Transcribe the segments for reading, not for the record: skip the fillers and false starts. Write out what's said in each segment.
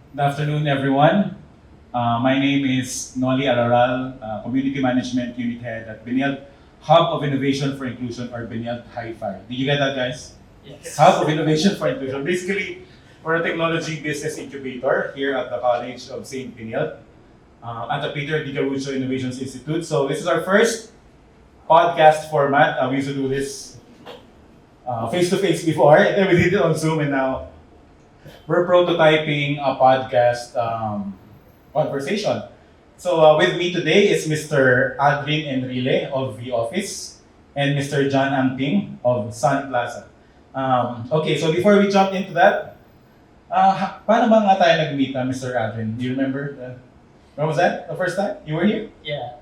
Good afternoon, everyone. My name is Noli Araral, Community Management Unit Head at Benilde Hub of Innovation for Inclusion, or Benilde HIFI. Did you get that, guys? Yes. Hub of Innovation for Inclusion. Basically, we're a technology business incubator here at the College of St. Benilde at the Peter Di Caruccio Innovations Institute. So this is our first podcast format. We used to do this face-to-face before, and then we did it on Zoom, and now we're prototyping a podcast conversation. So with me today is Mr. Adrin Enrile of vOffice and Mr. John Amping of Sun Plaza. Okay, so before we jump into that, paano ba nga tayo nag-meet, Mr. Adrin? Do you remember? When was that? The first time? You were here? Yeah,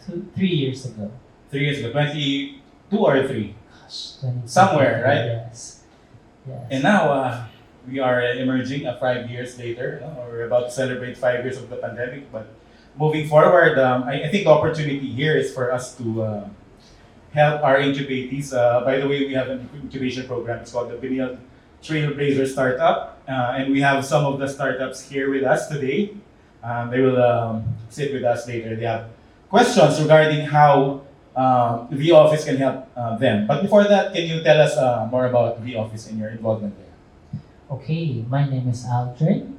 3 years ago. 3 years ago, 22 or 3? Gosh, Somewhere, right? Yes. Yes. And now, we are emerging 5 years later. We're about to celebrate 5 years of the pandemic. But moving forward, I think the opportunity here is for us to help our incubatees. By the way, we have an incubation program. It's called the Benilde Trailblazer Startup. And we have some of the startups here with us today. They will sit with us later. They have questions regarding how vOffice can help them. But before that, can you tell us more about vOffice and your involvement there? Okay, my name is Aldrin.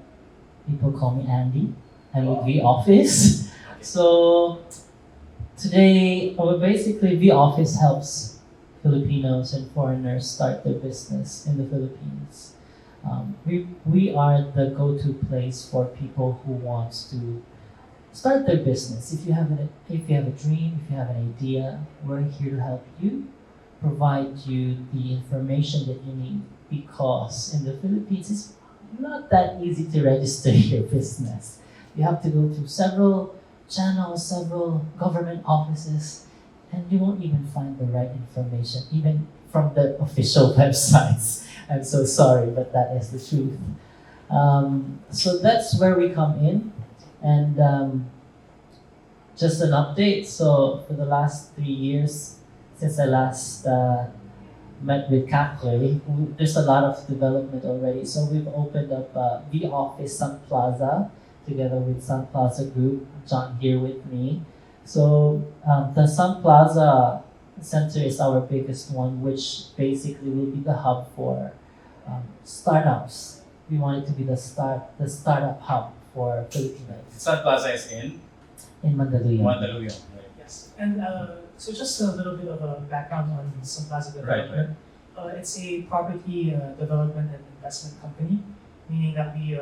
People call me Andy. I'm with vOffice. So today, basically vOffice helps Filipinos and foreigners start their business in the Philippines. We are the go-to place for people who wants to start their business. If you have a dream, if you have an idea, we're here to help you, provide you the information that you need. Because in the Philippines, it's not that easy to register your business. You have to go through several channels, several government offices, and you won't even find the right information, even from the official websites. I'm so sorry, but that is the truth. So that's where we come in. And just an update. So for the last 3 years, since I last met with Kakle, there's a lot of development already. So we've opened up vOffice Sun Plaza together with Sun Plaza Group, John here with me. So the Sun Plaza Center is our biggest one, which basically will be the hub for startups. We want it to be the startup hub for Filipinos. Sun Plaza is in Mandaluyong. Mandaluyong. Right. Yes, and so just a little bit of a background on Sun Plaza Development. It's a property development and investment company, meaning that we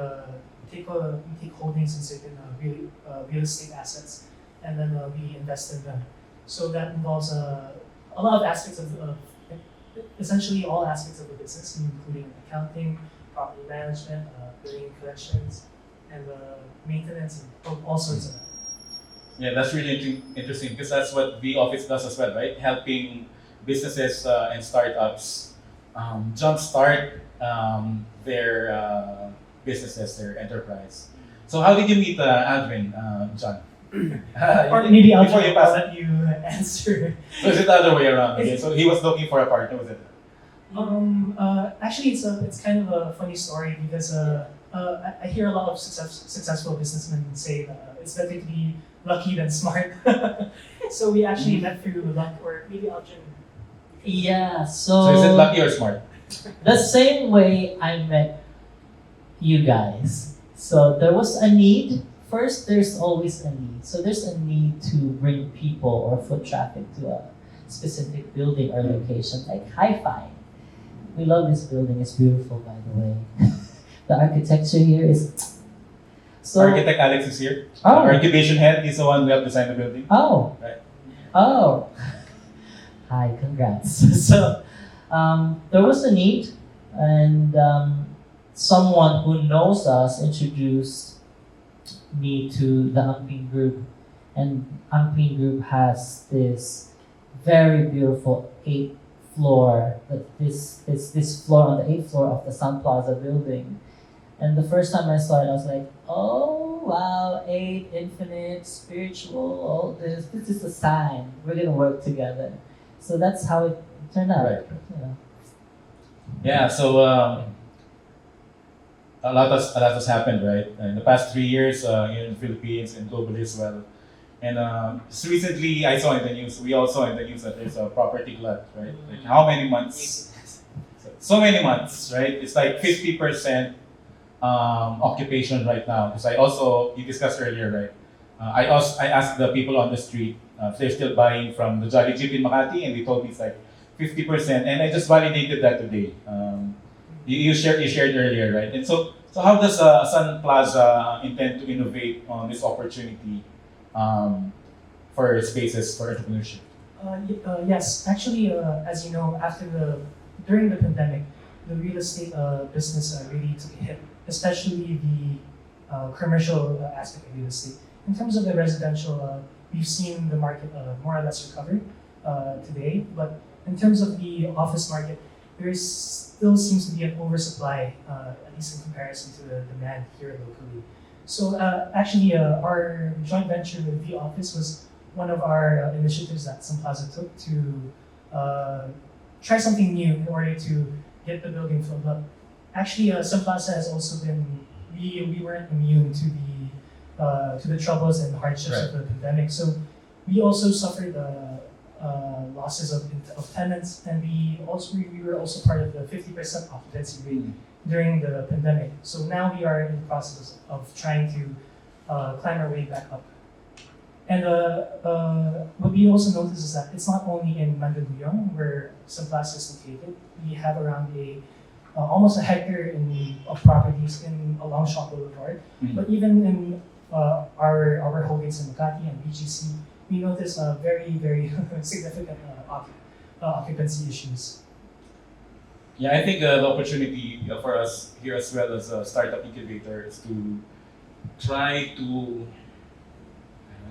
take holdings in certain real estate assets, and then we invest in them. So that involves a lot of aspects of essentially all aspects of the business, including accounting, property management, billing, collections, and maintenance, and all sorts of that. Yeah, that's really interesting because that's what vOffice does as well, right? Helping businesses and startups jumpstart their businesses, their enterprise. So how did you meet Adrian, John? Or maybe I'll before you pass let you answer. So is it the other way around? Okay, so he was looking for a partner, was it? Actually, it's kind of a funny story because I hear a lot of successful businessmen say that it's better to be lucky than smart. So we actually met through luck, or maybe Aljan. Yeah, So is it lucky or smart? the same way I met you guys. So there was a need. First, there's always a need. So there's a need to bring people or foot traffic to a specific building or location, like HIFI. We love this building. It's beautiful, by the way. The architecture here is... So, Architect Alex is here. Oh. Our incubation head is the one who helped design the building. Oh. Right. Oh. Hi, congrats. So, there was a need, and someone who knows us introduced me to the Amping Group, and Amping Group has this very beautiful 8th floor. This floor on the 8th floor of the Sun Plaza building. And the first time I saw it, I was like, oh wow, 8, infinite, spiritual, all this. This is a sign. We're gonna work together. So that's how it turned out. Right. You know. Yeah, so a lot has happened, right? In the past 3 years, in the Philippines and globally as well. And just recently, I saw in the news. We all saw in the news that there's a property glut, right? Like how many months? So many months, right? It's like 50% occupation right now. Because you discussed earlier, right? I asked the people on the street if they're still buying from the Jolly Jeep in Makati, and they told me it's like 50%. And I just validated that today. You shared earlier, right? And so how does Sun Plaza intend to innovate on this opportunity for spaces for entrepreneurship? Yes, actually, as you know, during the pandemic, the real estate business really took a hit, especially the commercial aspect of real estate. In terms of the residential, we've seen the market more or less recover today, but in terms of the office market, still seems to be an oversupply, at least in comparison to the demand here locally. So actually, our joint venture with vOffice was one of our initiatives that Sun Plaza took to try something new in order to get the building filled up. Actually, Sun Plaza has also been, we weren't immune to the troubles and hardships Right. of the pandemic. So we also suffered losses of tenants, and we were also part of the 50% occupancy rate during the pandemic. So now we are in the process of trying to climb our way back up. And what we also notice is that it's not only in Mandaluyong where Sun Plaza is located. We have around almost a hectare of properties along Shaw Boulevard. But even in our holdings in Makati and BGC, we notice very, very significant occupancy issues. Yeah, I think the opportunity for us here as well as a startup incubator is to try to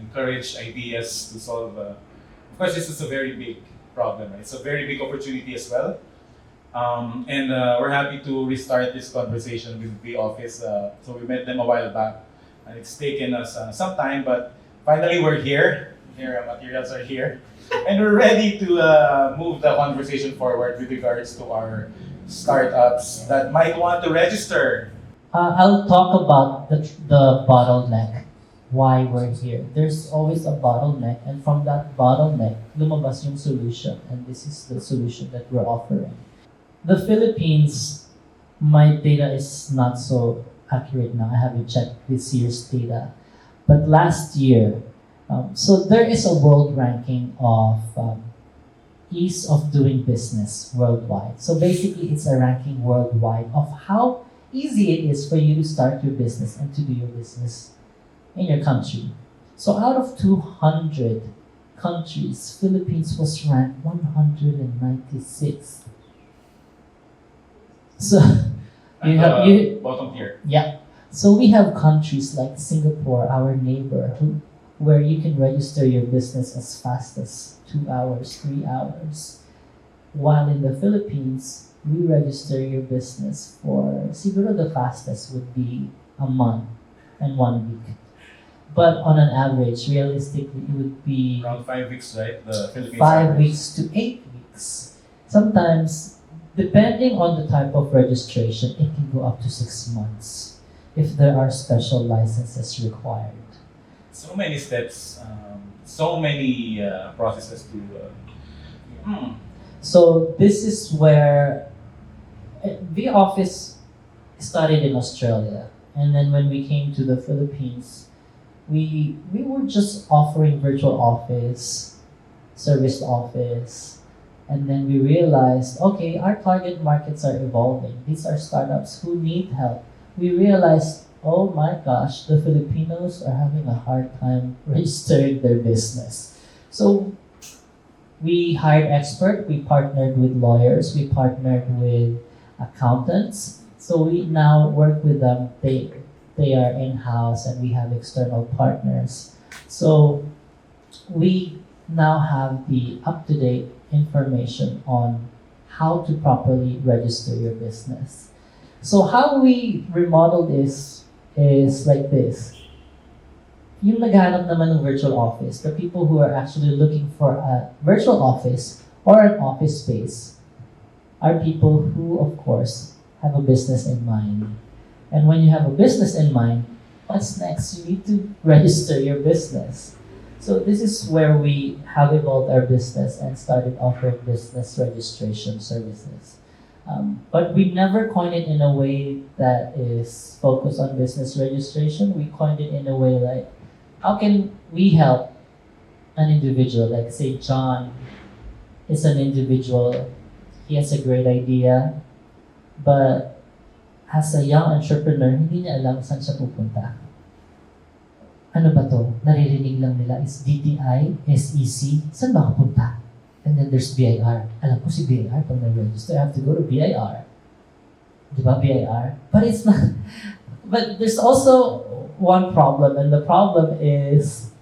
encourage ideas to solve. Of course, this is a very big problem. Right? It's a very big opportunity as well. And we're happy to restart this conversation with vOffice. So we met them a while back, and it's taken us some time, but finally we're here. Here, materials are here. And we're ready to move the conversation forward with regards to our startups that might want to register. I'll talk about the bottleneck, why we're here. There's always a bottleneck, and from that bottleneck, lumabas yung solution, and this is the solution that we're offering. The Philippines, my data is not so accurate now. I haven't checked this year's data, but last year, so there is a world ranking of ease of doing business worldwide. So basically, it's a ranking worldwide of how easy it is for you to start your business and to do your business in your country. So out of 200 countries, Philippines was ranked 196. So Bottom tier. yeah. So we have countries like Singapore, our neighbor, where you can register your business as fast as 2 hours, 3 hours. While in the Philippines, we register your business for, siguro the fastest would be a month and 1 week. But on an average, realistically, it would be Around 5 weeks, right? The Philippines 5 average. weeks to 8 weeks. Sometimes, depending on the type of registration, it can go up to 6 months if there are special licenses required. So many steps, so many processes to. So this is where vOffice started in Australia, and then when we came to the Philippines, we were just offering virtual office, service office, and then we realized, okay, our target markets are evolving. These are startups who need help. We realized, oh my gosh, the Filipinos are having a hard time registering their business. So we hired experts, we partnered with lawyers, we partnered with accountants. So we now work with them. They are in-house and we have external partners. So we now have the up-to-date information on how to properly register your business. So how we remodel this is like this. Yung naghanap naman ng virtual office, the people who are actually looking for a virtual office or an office space are people who, of course, have a business in mind. And when you have a business in mind, what's next? You need to register your business. So this is where we have evolved our business and started offering business registration services. But we never coined it in a way that is focused on business registration. We coined it in a way like, how can we help an individual? Like say John is an individual, he has a great idea, but as a young entrepreneur, hindi niya alam saan siya pupunta. Ano ba to? Naririnig lang nila is DTI, SEC, saan ba ako punta? And then there's BIR. Alam ko si BIR, pag na-register, I have to go to BIR. Di ba, BIR? But it's not. But there's also one problem, and the problem is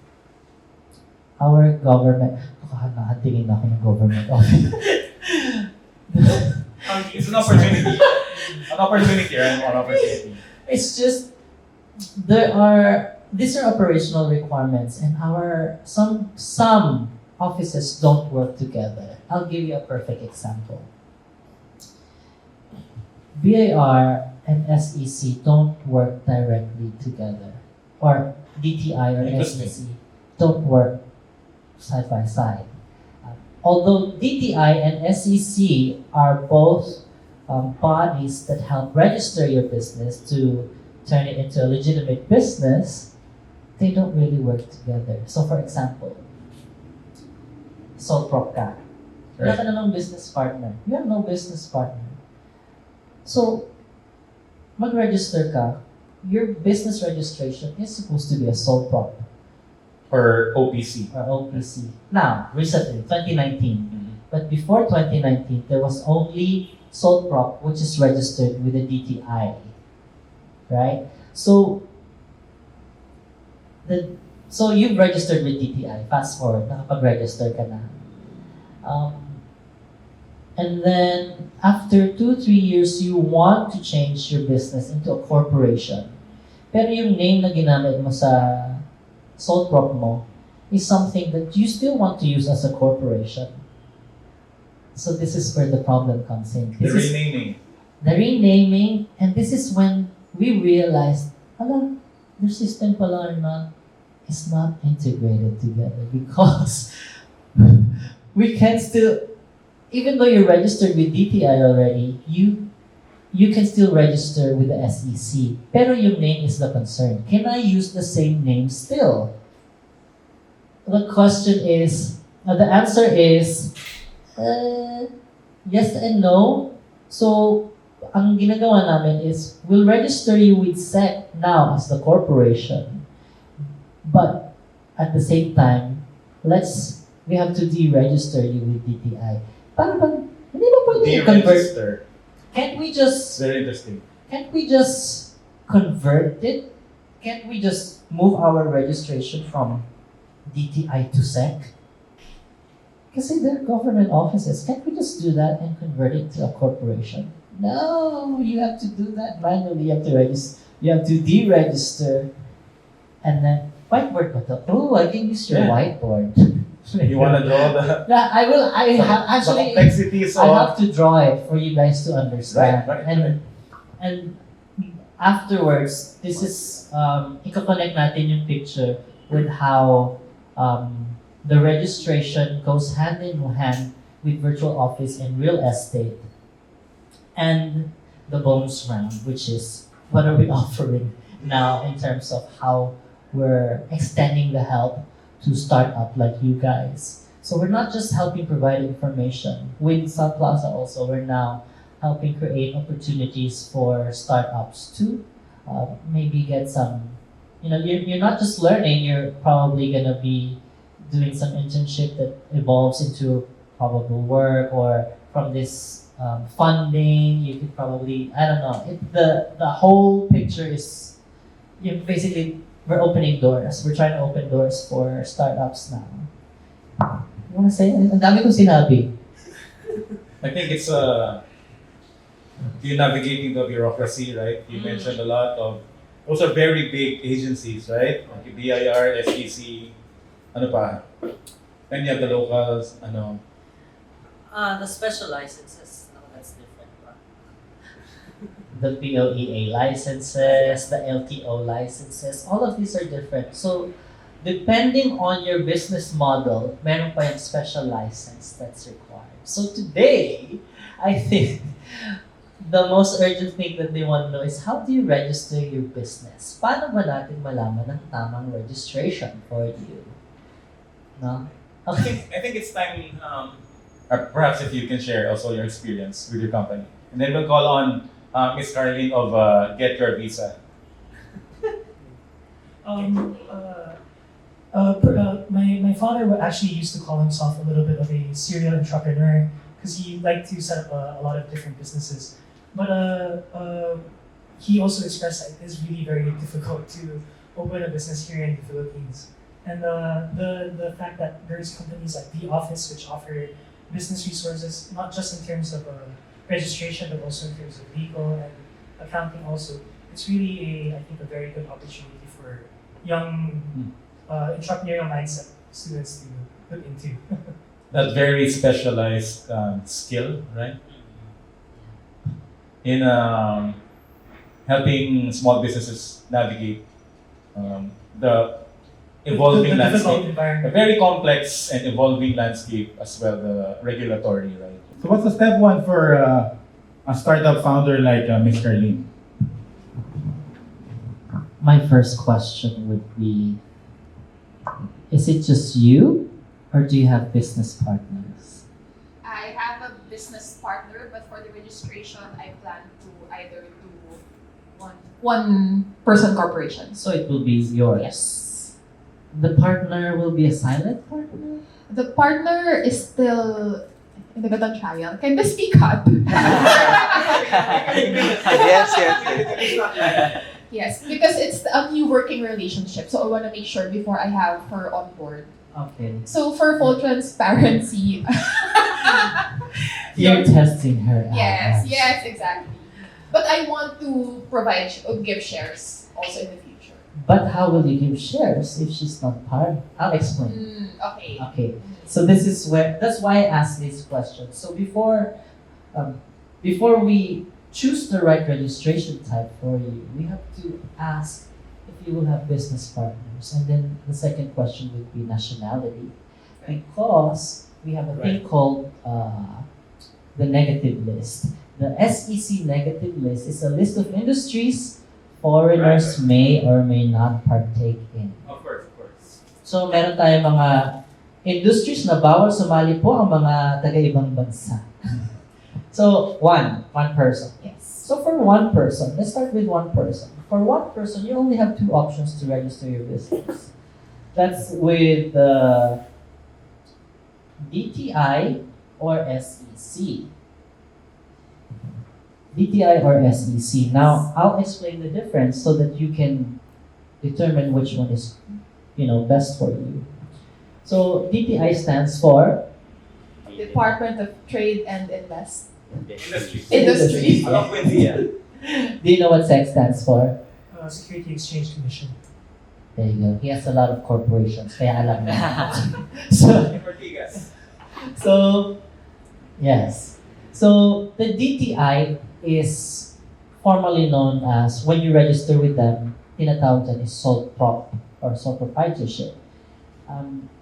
our government. Nakatingin ako ng government office. It's an opportunity. An opportunity, right? An opportunity. It's just, these are operational requirements, and some offices don't work together. I'll give you a perfect example. BIR and SEC don't work directly together, or DTI or SEC don't work side by side. Although DTI and SEC are both bodies that help register your business to turn it into a legitimate business, they don't really work together. So for example, sole prop ka. Wala ka namang business partner. You have no business partner. So, mag-register ka, your business registration is supposed to be a sole prop. Or OPC. Or OPC. Now, recently, 2019. But before 2019, there was only sole prop which is registered with the DTI. Right? So you've registered with DTI. Fast forward, nakapag-register ka na. And then, after 2-3 years, you want to change your business into a corporation. Pero yung name na ginamit mo sa sole prop mo is something that you still want to use as a corporation. So this is where the problem comes in. The renaming. The renaming, and this is when we realized, the system pala is not integrated together, because we can still, even though you're registered with DTI already, you can still register with the SEC. Pero yung name is the concern. Can I use the same name still? The question is, the answer is, yes and no. So, ang ginagawa namin is, we'll register you with SEC now as the corporation. But, at the same time, we have to deregister you with DTI. Para bang, hindi ba pwede Deregister. Can't we just... Very interesting. Can't we just convert it? Can't we just move our registration from DTI to SEC? Kasi they're government offices. Can't we just do that and convert it to a corporation? No, you have to do that manually. You have to register. You have to deregister. And then, whiteboard ba to? Oh, I can use your whiteboard. You want to draw the... Yeah, I will. Actually, the complexities I of... have to draw it for you guys to understand. Right. And afterwards, this is, iko-connect natin yung picture with how the registration goes hand in hand with virtual office and real estate. And the bonus round, which is what are we offering now in terms of how we're extending the help to start up like you guys. So we're not just helping provide information. With Sun Plaza also, we're now helping create opportunities for startups to maybe get some, you're not just learning, you're probably gonna be doing some internship that evolves into probable work, or from this funding, you could probably, I don't know, the whole picture is, basically, we're opening doors. We're trying to open doors for startups now. You wanna say? Ang dami kong sinabi. I think it's you're navigating the bureaucracy, right? You mentioned a lot of, those are very big agencies, right? Like BIR, SEC, ano pa? Then you have the locals, The special licenses, that's different. the POEA licenses, the LTO licenses, all of these are different. So, depending on your business model, meron pa yung special license that's required. So today, I think the most urgent thing that they want to know is how do you register your business? Paano ba natin malaman ang tamang registration for you? No? Okay. I think it's time, perhaps if you can share also your experience with your company. And then we'll call on Ms. Caroline of Get Your Visa. My father actually used to call himself a little bit of a serial entrepreneur because he liked to set up a lot of different businesses. But he also expressed that it is really very difficult to open a business here in the Philippines. And the fact that there's companies like vOffice which offer business resources, not just in terms of registration, but also in terms of legal and accounting also. It's really, I think, a very good opportunity for young entrepreneurial mindset students to look into. That very specialized skill, right? In helping small businesses navigate the evolving the difficult landscape, a environment. very complex and evolving landscape as well, the regulatory, right? So what's the step one for a startup founder like Ms. Caroline? My first question would be, is it just you or do you have business partners? I have a business partner, but for the registration, I plan to either do one person corporation. So it will be yours. Yes. The partner will be a silent partner? The partner is still in the trial. Can this be cut? Yes. Yes, because it's a new working relationship, so I want to make sure before I have her on board. Okay. So for full transparency, You're testing her out. yes, exactly. But I want to provide give shares also in the future. But how will you give shares if she's not part? I'll explain. Okay. Okay. So that's why I asked this question. So before we choose the right registration type for you, we have to ask if you will have business partners. And then the second question would be nationality. Because we have a thing called the negative list. The SEC negative list is a list of industries foreigners may or may not partake in. Of course. So meron tayong mga industries na bawal sumali po ang mga taga-ibang bansa. So one person. Yes. So for one person, let's start with one person. For one person, you only have two options to register your business. That's with the DTI or SEC. DTI or SEC. Now, I'll explain the difference so that you can determine which one is, best for you. So, DTI stands for Department of Trade and Industry. Industry. Do you know what SEC stands for? Security Exchange Commission. There you go. He has a lot of corporations. Kaya alam niya. So, yes. So, the DTI is formally known as, when you register with them, tinatawag dyan is sole prop or sole proprietorship.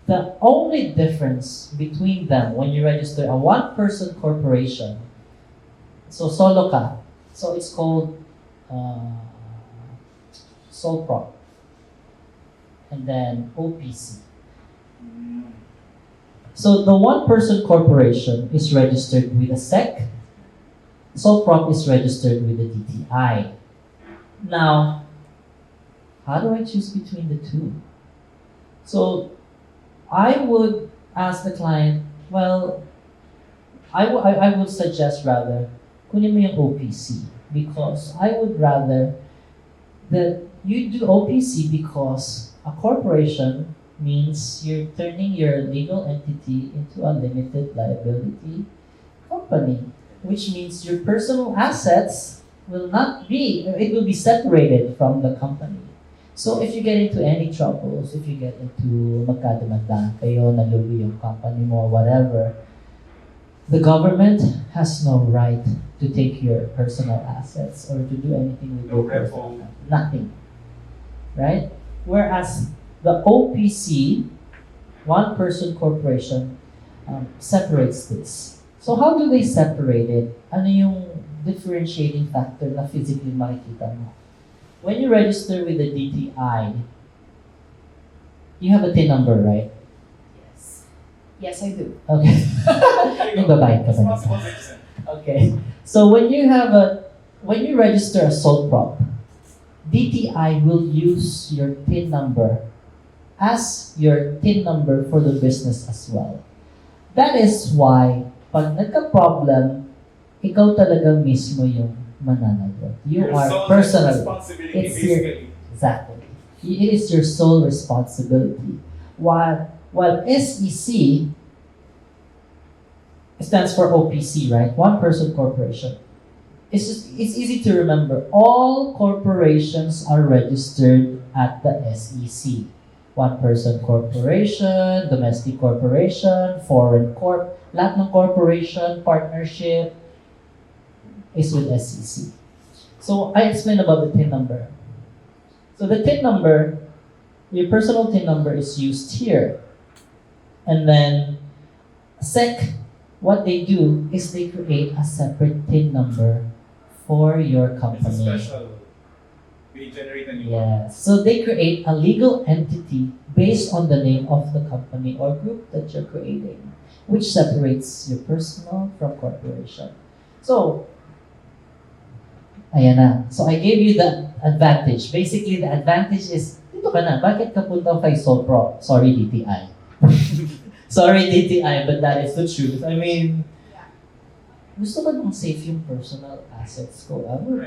The only difference between them when you register a one-person corporation, so solo ka, so it's called sole prop, and then OPC. So the one-person corporation is registered with a SEC, sole prop is registered with the DTI. Now, how do I choose between the two? So I would ask the client, well, I would suggest rather, kunin mo yung OPC, because I would rather that you do OPC because a corporation means you're turning your legal entity into a limited liability company, which means your personal assets will be separated from the company. So if you get into any troubles, if you get into magkadamandaan kayo, nalugi yung company mo, whatever, the government has no right to take your personal assets or to do anything with No your personal repo. assets. Nothing. Right? Whereas the OPC, one person corporation, separates this. So how do they separate it? Ano yung differentiating factor na physically makikita mo? When you register with the DTI, you have a TIN number, right? Yes. Yes, I do. Okay. Nagbabayad ka ba? Responsible citizen. Okay. So when you register a sole prop, DTI will use your TIN number as your TIN number for the business as well. That is why, pag nagka-problem, ikaw talaga mismo yung mananagot. You Your are sole personal. responsibility, It's your, basically. exactly. It is your sole responsibility. While SEC stands for OPC, right? One person corporation. It's easy to remember. All corporations are registered at the SEC. One person corporation, domestic corporation, foreign corp, lahat ng corporation, partnership is with SEC. So I explained about the TIN number. So the TIN number, your personal TIN number is used here. And then SEC, what they do is they create a separate TIN number for your It's a company. special. We generate a new one. Yes. So they create a legal entity based on the name of the company or group that you're creating, which separates your personal from corporation. So, ayan na. So I gave you the advantage. Basically, the advantage is, dito ka na, bakit ka punta kay Sole Pro? Sorry, DTI. Sorry, DTI, but that is the truth. I mean, gusto ko nang safe yung personal assets ko. I will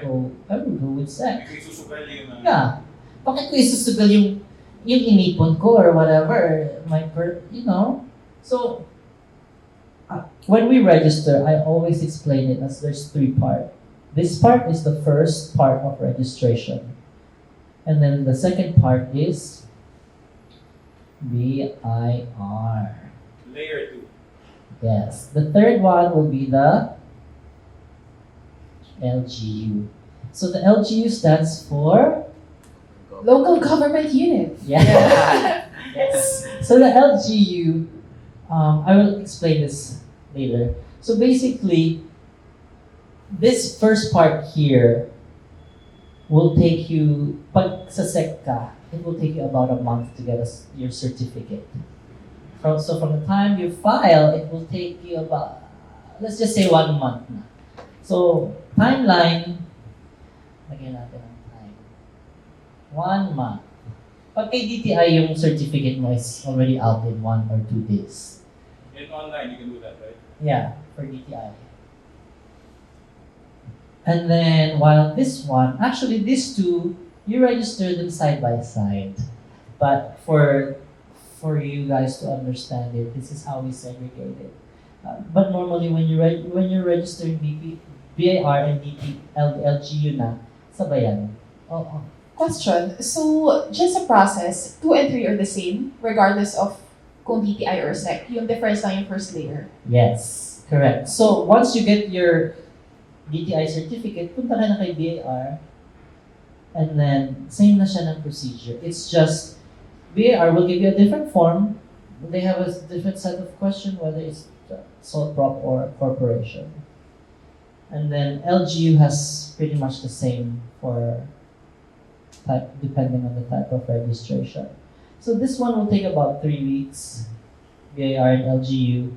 go with SEC. Hindi ko isusugal yung Yeah. Bakit ko isusugal yung inipon ko or whatever, So, when we register, I always explain it as there's three parts. This part is the first part of registration. And then the second part is BIR. Layer 2. Yes. The third one will be the LGU. So the LGU stands for Local government unit. Yeah. Yes. So the LGU, I will explain this later. So basically, this first part here will take you, pag sa SEC ka, it will take you about a month to get your certificate. So from the time you file, it will take you about, let's just say 1 month na. So timeline, lagyan natin ang time. 1 month. Pag kay DTI, yung certificate mo is already out in 1 or 2 days. In online, you can do that, right? Yeah, for DTI. And then, while this one, actually these two, you register them side by side. But for you guys to understand it, this is how we segregate it. But normally, when you're registering BIR and LGU na, sabayan. Oh. Question. So, just a process, 2 and 3 are the same, regardless of kung DTI or SEC. Yung difference lang yung first layer. Yes, correct. So, once you get your DTI certificate, punta ka na kay BIR, and then, same na siya ng procedure. It's just, BIR will give you a different form. They have a different set of questions, whether it's sole prop or corporation. And then, LGU has pretty much the same for type, depending on the type of registration. So this one will take about 3 weeks, BIR and LGU.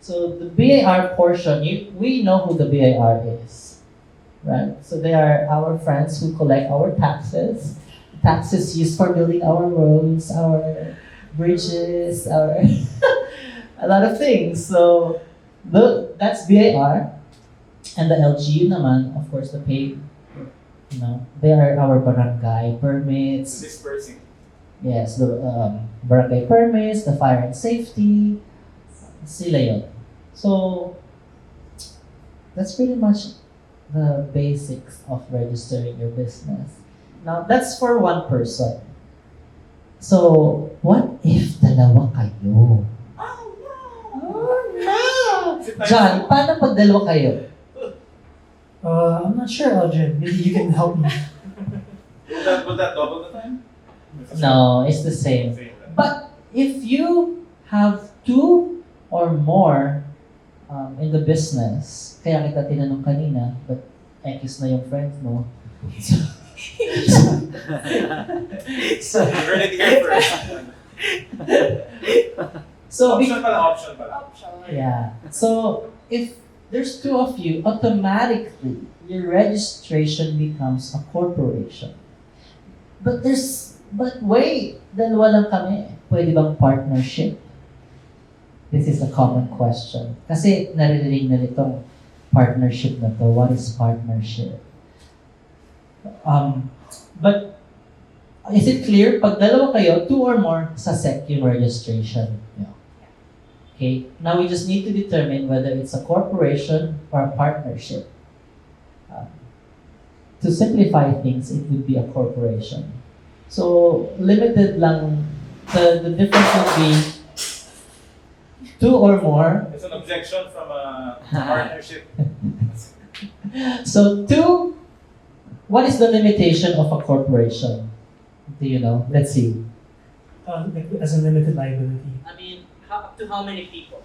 So the BIR portion, we know who the BIR is, right? So they are our friends who collect our taxes. Taxes used for building our roads, our bridges, our a lot of things. So that's BIR. And the LGU naman, of course, the pay, they are our barangay permits. Dispersing. Yes, the barangay permits, the fire and safety, sila yun. So, that's pretty much the basics of registering your business. Now, that's for one person. So, what if dalawa kayo? Oh no! John, paano pag dalawa kayo? I'm not sure, Aldrin. Maybe you can help me. Would that double the time? No, it's the same. But if you have two or more in the business, kaya kita tinanong kanina, but X na yung friend mo. So, You heard it here first. so Option pala. Option. yeah. So if there's two of you, automatically your registration becomes a corporation. But wait, dalawa lang kami. Pwede bang partnership? This is a common question. Kasi naririnig na nitong partnership na to. What is partnership? But is it clear? Pag dalawa kayo, two or more, sa SEC yung registration. Yeah. Okay, now we just need to determine whether it's a corporation or a partnership. To simplify things, it would be a corporation. So, limited lang, the difference would be two or more. It's an objection from a partnership. So, two, what is the limitation of a corporation? Do you know? Let's see. Like as a limited liability. I mean, up to how many people?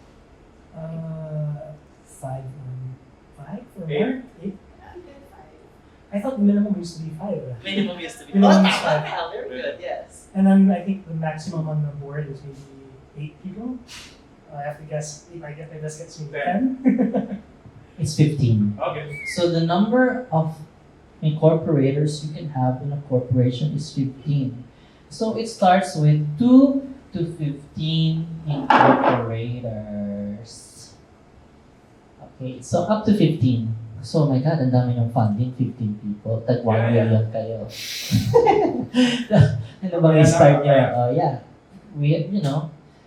Five or Eight. more? Eight? I thought the minimum used to be five. Minimum used to be. Minimum Oh, is five. tama, very good, yes. And then I think the maximum on the board is maybe 8 people. I have to guess, if I get my best guess, maybe 10. It's 15. Okay. So the number of incorporators you can have in a corporation is 15. So it starts with 2 to 15 incorporators. Okay, so up to 15. So my God, ang dami ng funding, 15 people. Tag 1 million kayo. Ano bang start niya? Yeah.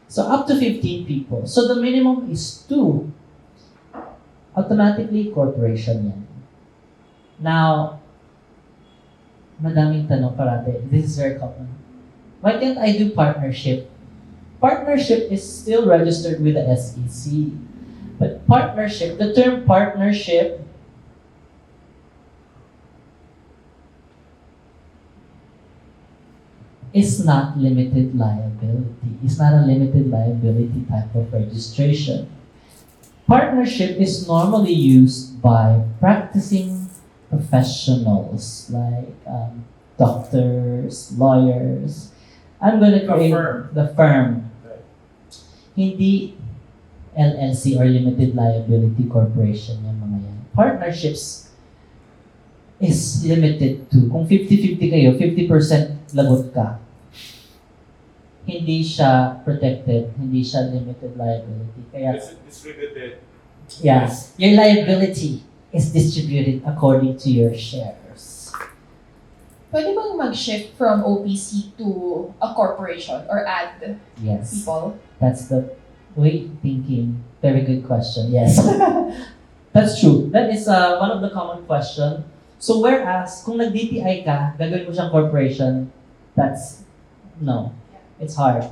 So up to 15 people. So the minimum is 2. Automatically, corporation yan. Now, madaming tanong parate. This is very common. Why can't I do partnership? Partnership is still registered with the SEC. But partnership, the term partnership is not limited liability. It's not a limited liability type of registration. Partnership is normally used by practicing professionals like doctors, lawyers. I'm going to create the firm. Right. Hindi LLC or limited liability corporation yung mga yan. Partnerships is limited to, kung 50-50 kayo, 50% lagot ka. Hindi siya protected, hindi siya limited liability. Kaya, It's distributed. yeah, your liability is distributed according to your shares. Pwede bang mag-shift from OPC to a corporation or add Yes, people? that's the way thinking. Very good question. Yes, that's true. That is one of the common question. So whereas kung nag-DTI ka, gagawin mo siyang corporation, that's no, it's hard.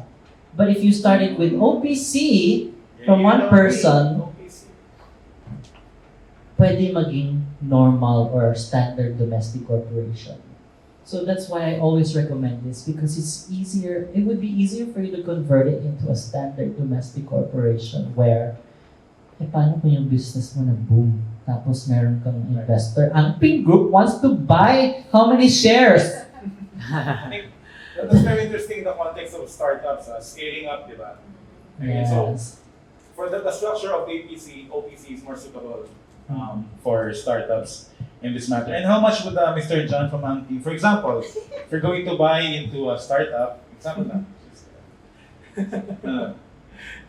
But if you started with OPC from one person, pwede maging normal or standard domestic corporation. So that's why I always recommend this because it's easier. It would be easier for you to convert it into a standard domestic corporation where, paano kung yung business mo na boom? Tapos meron kang investor. Ang Pink Group wants to buy how many shares? I think that's very interesting in the context of startups, scaling up, di ba? Okay, so for the structure of OPC is more suitable for startups in this matter. And how much would Mr. John from Anti, for example, if you're going to buy into a startup, example na,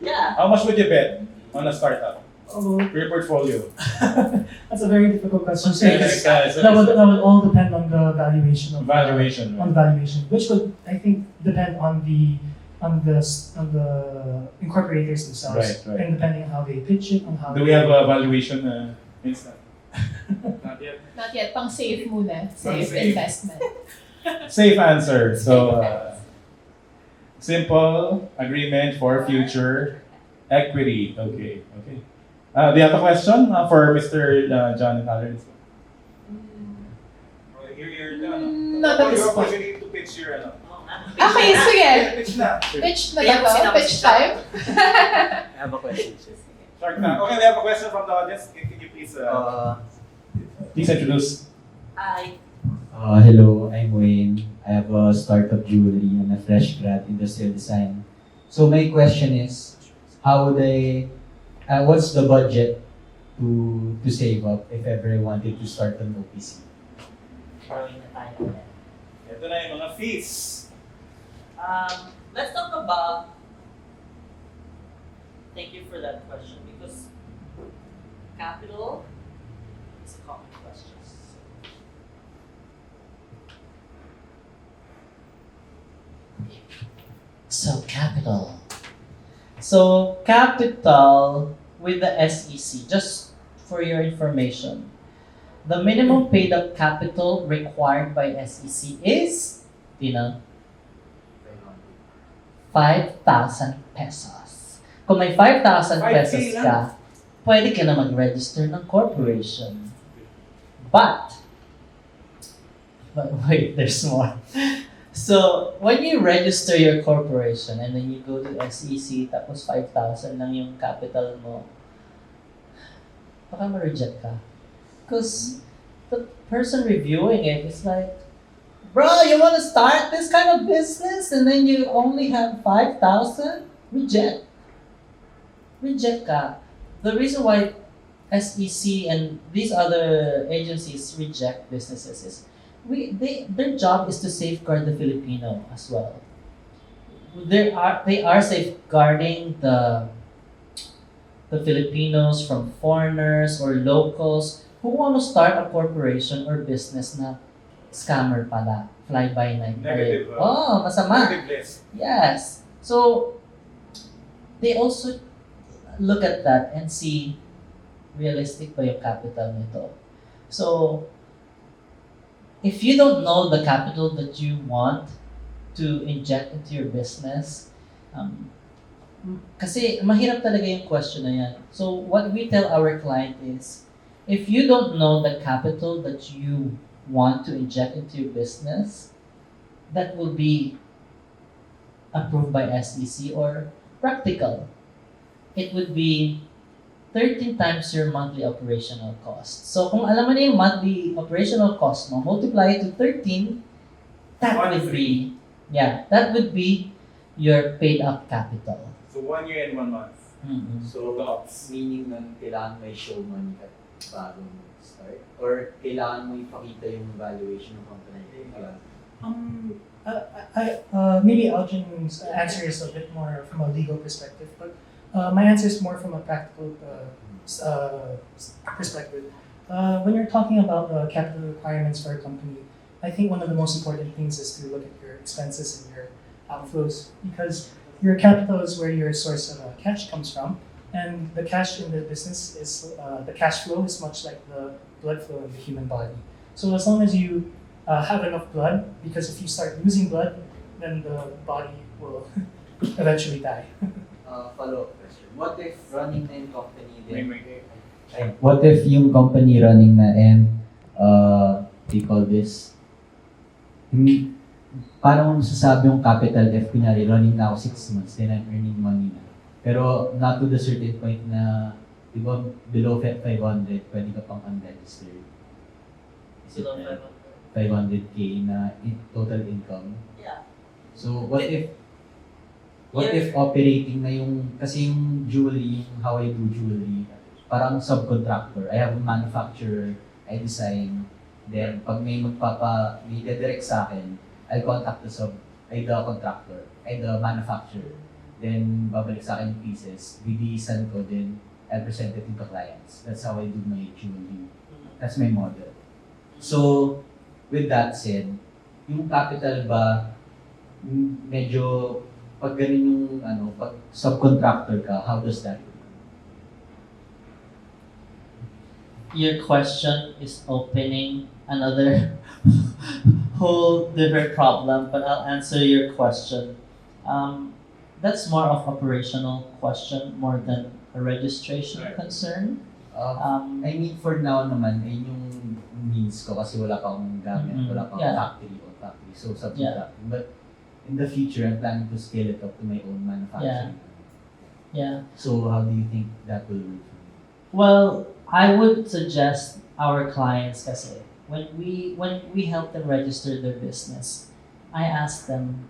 Yeah. how much would you bet on a startup Oh, for your portfolio? that's a very difficult question. So Yes, guys, that would all depend on the valuation of Valuation, on right? valuation, which would I think depend on the incorporators themselves, Right. and depending on how they pitch it, on how Do we have a valuation instant? Not yet. Not yet, pang safe muna. Safe safe. investment. Safe answer. So, simple agreement for future equity. Okay. Do you have a question for Mr. John and Alex? Not at this point. opportunity to pitch your ano. Okay, sige. Pitch na. Pitch na ba to? Pitch time? I have a question. Start na. Okay, we have a question from the audience. Can you please please introduce? Hi. Hello, I'm Wayne. I have a startup jewelry and a fresh grad industrial design. So my question is, how would what's the budget to save up if ever I wanted to start an OPC? Ito na yung mga fees. Let's talk about. Thank you for that question because capital is a common question. So capital. So capital with the SEC, just for your information, the minimum paid up capital required by SEC is, you know, 5,000 pesos. Kung may 5,000 pesos ka, pwede ka na mag-register ng corporation. But wait, there's more. So, when you register your corporation and then you go to SEC, tapos 5,000 lang yung capital mo, baka ma-reject ka. Because the person reviewing it is like, bro, you want to start this kind of business and then you only have 5,000? Reject. Reject ka. The reason why SEC and these other agencies reject businesses is their job is to safeguard the Filipino as well. They are safeguarding the Filipinos from foreigners or locals who want to start a corporation or business na scammer pala, fly-by-night. Negative. Oh, masama. Negative list. Yes. So they also look at that and see realistic ba yung capital nito. So if you don't know the capital that you want to inject into your business, kasi mahirap talaga yung question na yan. So what we tell our client is, if you don't know the capital that you want to inject into your business, that will be approved by SEC or practical. It would be 13 times your monthly operational cost. So kung alam mo na yung monthly operational cost mo, multiply it to 13, that would be your paid up capital. So 1 year and 1 month. Mm-hmm. So, meaning na kailangan may show money ka bago mo start? Or kailangan mo ipakita yung valuation ng company? Maybe Algin's answer is a bit more from a legal perspective, but my answer is more from a practical perspective. When you're talking about capital requirements for a company, I think one of the most important things is to look at your expenses and your outflows, because your capital is where your source of cash comes from, and the cash in the business is the cash flow is much like the blood flow in the human body. So as long as you have enough blood, because if you start losing blood, then the body will eventually die. Follow-up question. What if running na yung company din? Wait. What if yung company running na and they call this, parang mo masasabi yung capital if kunyari running na ako 6 months, then I'm earning money na. Pero not to the certain point na, di ba, below 500, pwede ka pang unregistered. Is it 500K na total income? Yeah. So what if operating na yung, kasi yung jewelry, yung how I do jewelry, parang subcontractor. I have a manufacturer, I design, then pag may direct sa akin, I'll contact the contractor, the manufacturer. Then babalik sa akin yung pieces, bibihisan ko, then I'll present it to the clients. That's how I do my jewelry. That's my model. So, with that said, yung capital ba, medyo pag ganun yung pag subcontractor ka, how does that work? Your question is opening another whole different problem, but I'll answer your question. that's more of operational question more than a registration Right. concern. I mean, for now naman, ay yung means ko kasi wala pa akong gamit, Mhm. wala pa akong Yeah. factory. So, subcontracting. But in the future, I'm planning to scale it up to my own manufacturing. Yeah. So, how do you think that will work for me? Well, I would suggest our clients kasi when we help them register their business, I ask them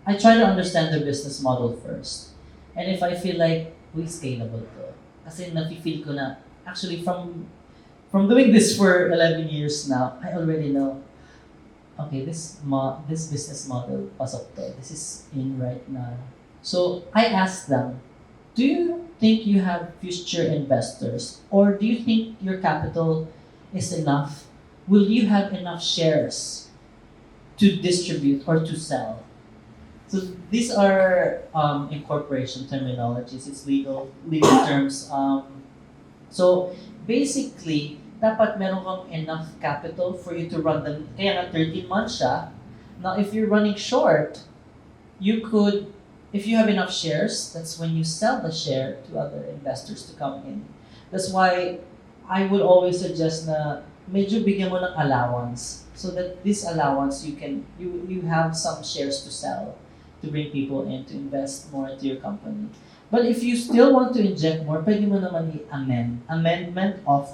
I try to understand their business model first. And if I feel like scalable to. Kasi nafe-feel ko na actually from doing this for 11 years now, I already know okay, this business model pasok to. This is in right now. So I ask them, do you think you have future investors, or do you think your capital is enough? Will you have enough shares to distribute or to sell? So these are incorporation terminologies. It's legal terms. So basically, dapat meron kang enough capital for you to run the. Kaya nga 13 months siya. Now, if you're running short, you could, if you have enough shares, that's when you sell the share to other investors to come in. That's why I would always suggest na medyo bigyan mo ng allowance so that this allowance you have some shares to sell to bring people in to invest more into your company. But if you still want to inject more, pwede mo naman amendment of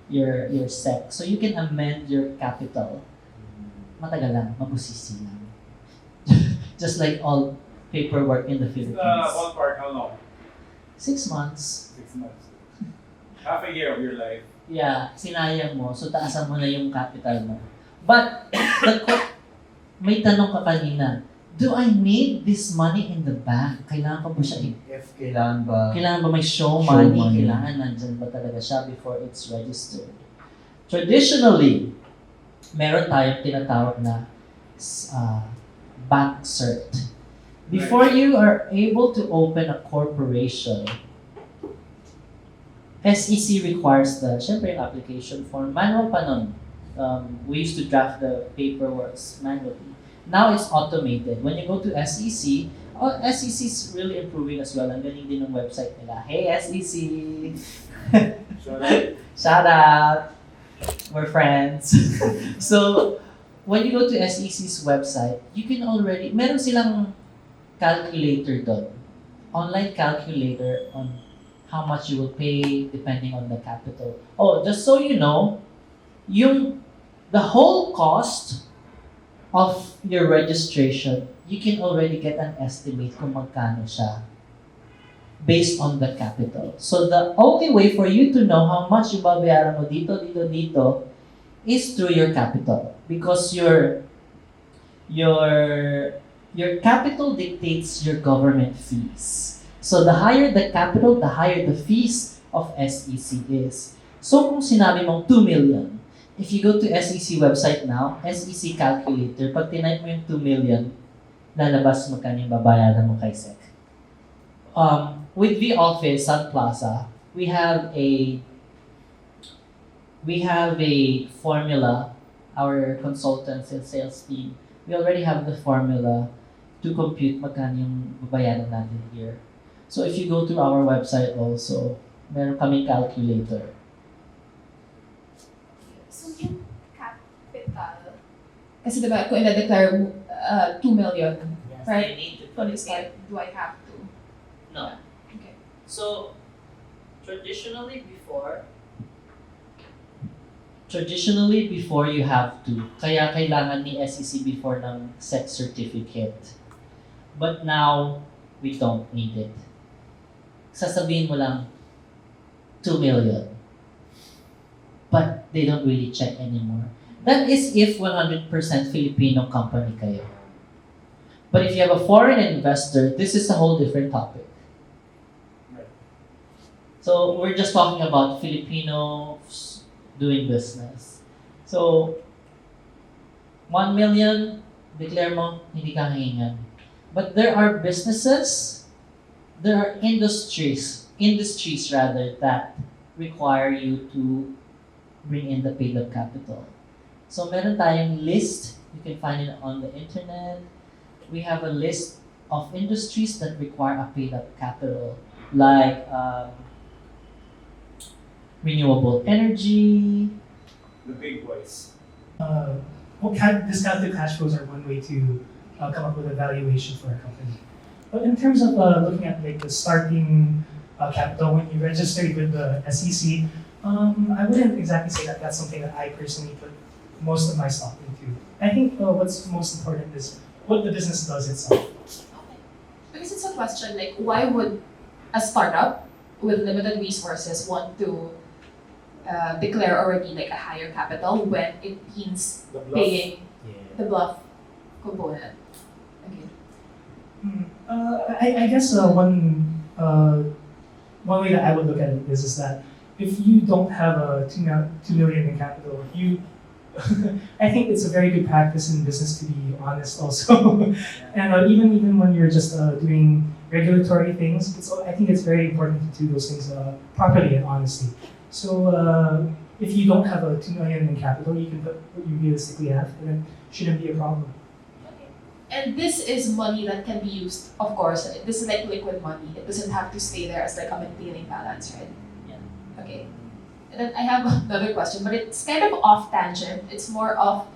your SEC. So you can amend your capital. Matagal lang, mabusisi lang. Just like all paperwork in the Philippines. Ballpark, how long? 6 months. 6 months. Half a year of your life. Yeah, sinayang mo, so taasan mo na yung capital mo. But, may tanong ka kanina, do I need this money in the bank? Kailangan ko ba siya If kailangan ba, Kailangan ba may show Show money? money. Kailangan nandyan ba talaga siya before it's registered? Traditionally, meron tayong tinatawag na bank cert. Before you are able to open a corporation, SEC requires syempre yung application form. Manual pa nun. We used to draft the paperwork manually. Now it's automated. When you go to SEC, SEC is really improving as well. Ang galing din ng website nila. Hey SEC! Shout out. Shout out! We're friends. So, when you go to SEC's website, you can already, meron silang calculator doon. Online calculator on how much you will pay depending on the capital. Oh, just so you know, the whole cost of your registration, you can already get an estimate kung magkano siya based on the capital. So the only way for you to know how much yung babayaran mo dito is through your capital. Because your capital dictates your government fees. So the higher the capital, the higher the fees of SEC is. So kung sinabi mong 2 million, if you go to SEC website now, SEC calculator, pag tinype mo yung 2 million, lalabas magkano yung babayaran mo kay SEC. With vOffice Sun Plaza, we have a formula. Our consultants and sales team, we already have the formula to compute magkano yung babayaran natin here. So if you go to our website also, meron kaming calculator. So yung capital, kasi diba kung ina-declare 2 million, Yes, right? I need to Kung start, do I have to? No. Okay. So, traditionally before you have to, kaya kailangan ni SEC before ng SEC certificate. But now, we don't need it. Sasabihin mo lang, 2 million. But they don't really check anymore. That is if 100% Filipino company kayo. But if you have a foreign investor, this is a whole different topic. So we're just talking about Filipinos doing business. So 1 million, declare mo, hindi ka hingan. But there are businesses, there are industries rather, that require you to bring in the paid-up capital. So meron tayong list, you can find it on the internet. we have a list of industries that require a paid-up capital, like renewable energy. The big boys. Discounted cash flows are one way to come up with a valuation for a company. But in terms of looking at like the starting capital when you registered with the SEC, I wouldn't exactly say that that's something that I personally put most of my stock into. I think what's most important is what the business does itself. Okay. Because it's a question like, why would a startup with limited resources want to declare already like a higher capital when it means The bluff. paying the bluff component? Okay. I guess one way that I would look at it is that if you don't have a 2 million in capital, you I think it's a very good practice in business to be honest also. And even when you're just doing regulatory things, I think it's very important to do those things properly and honestly. So if you don't have a 2 million in capital, you can put what you realistically have, and it shouldn't be a problem. And this is money that can be used, of course, this is like liquid money. It doesn't have to stay there as like a maintaining balance, right? Yeah. Okay. And then I have another question, but it's kind of off tangent. It's more of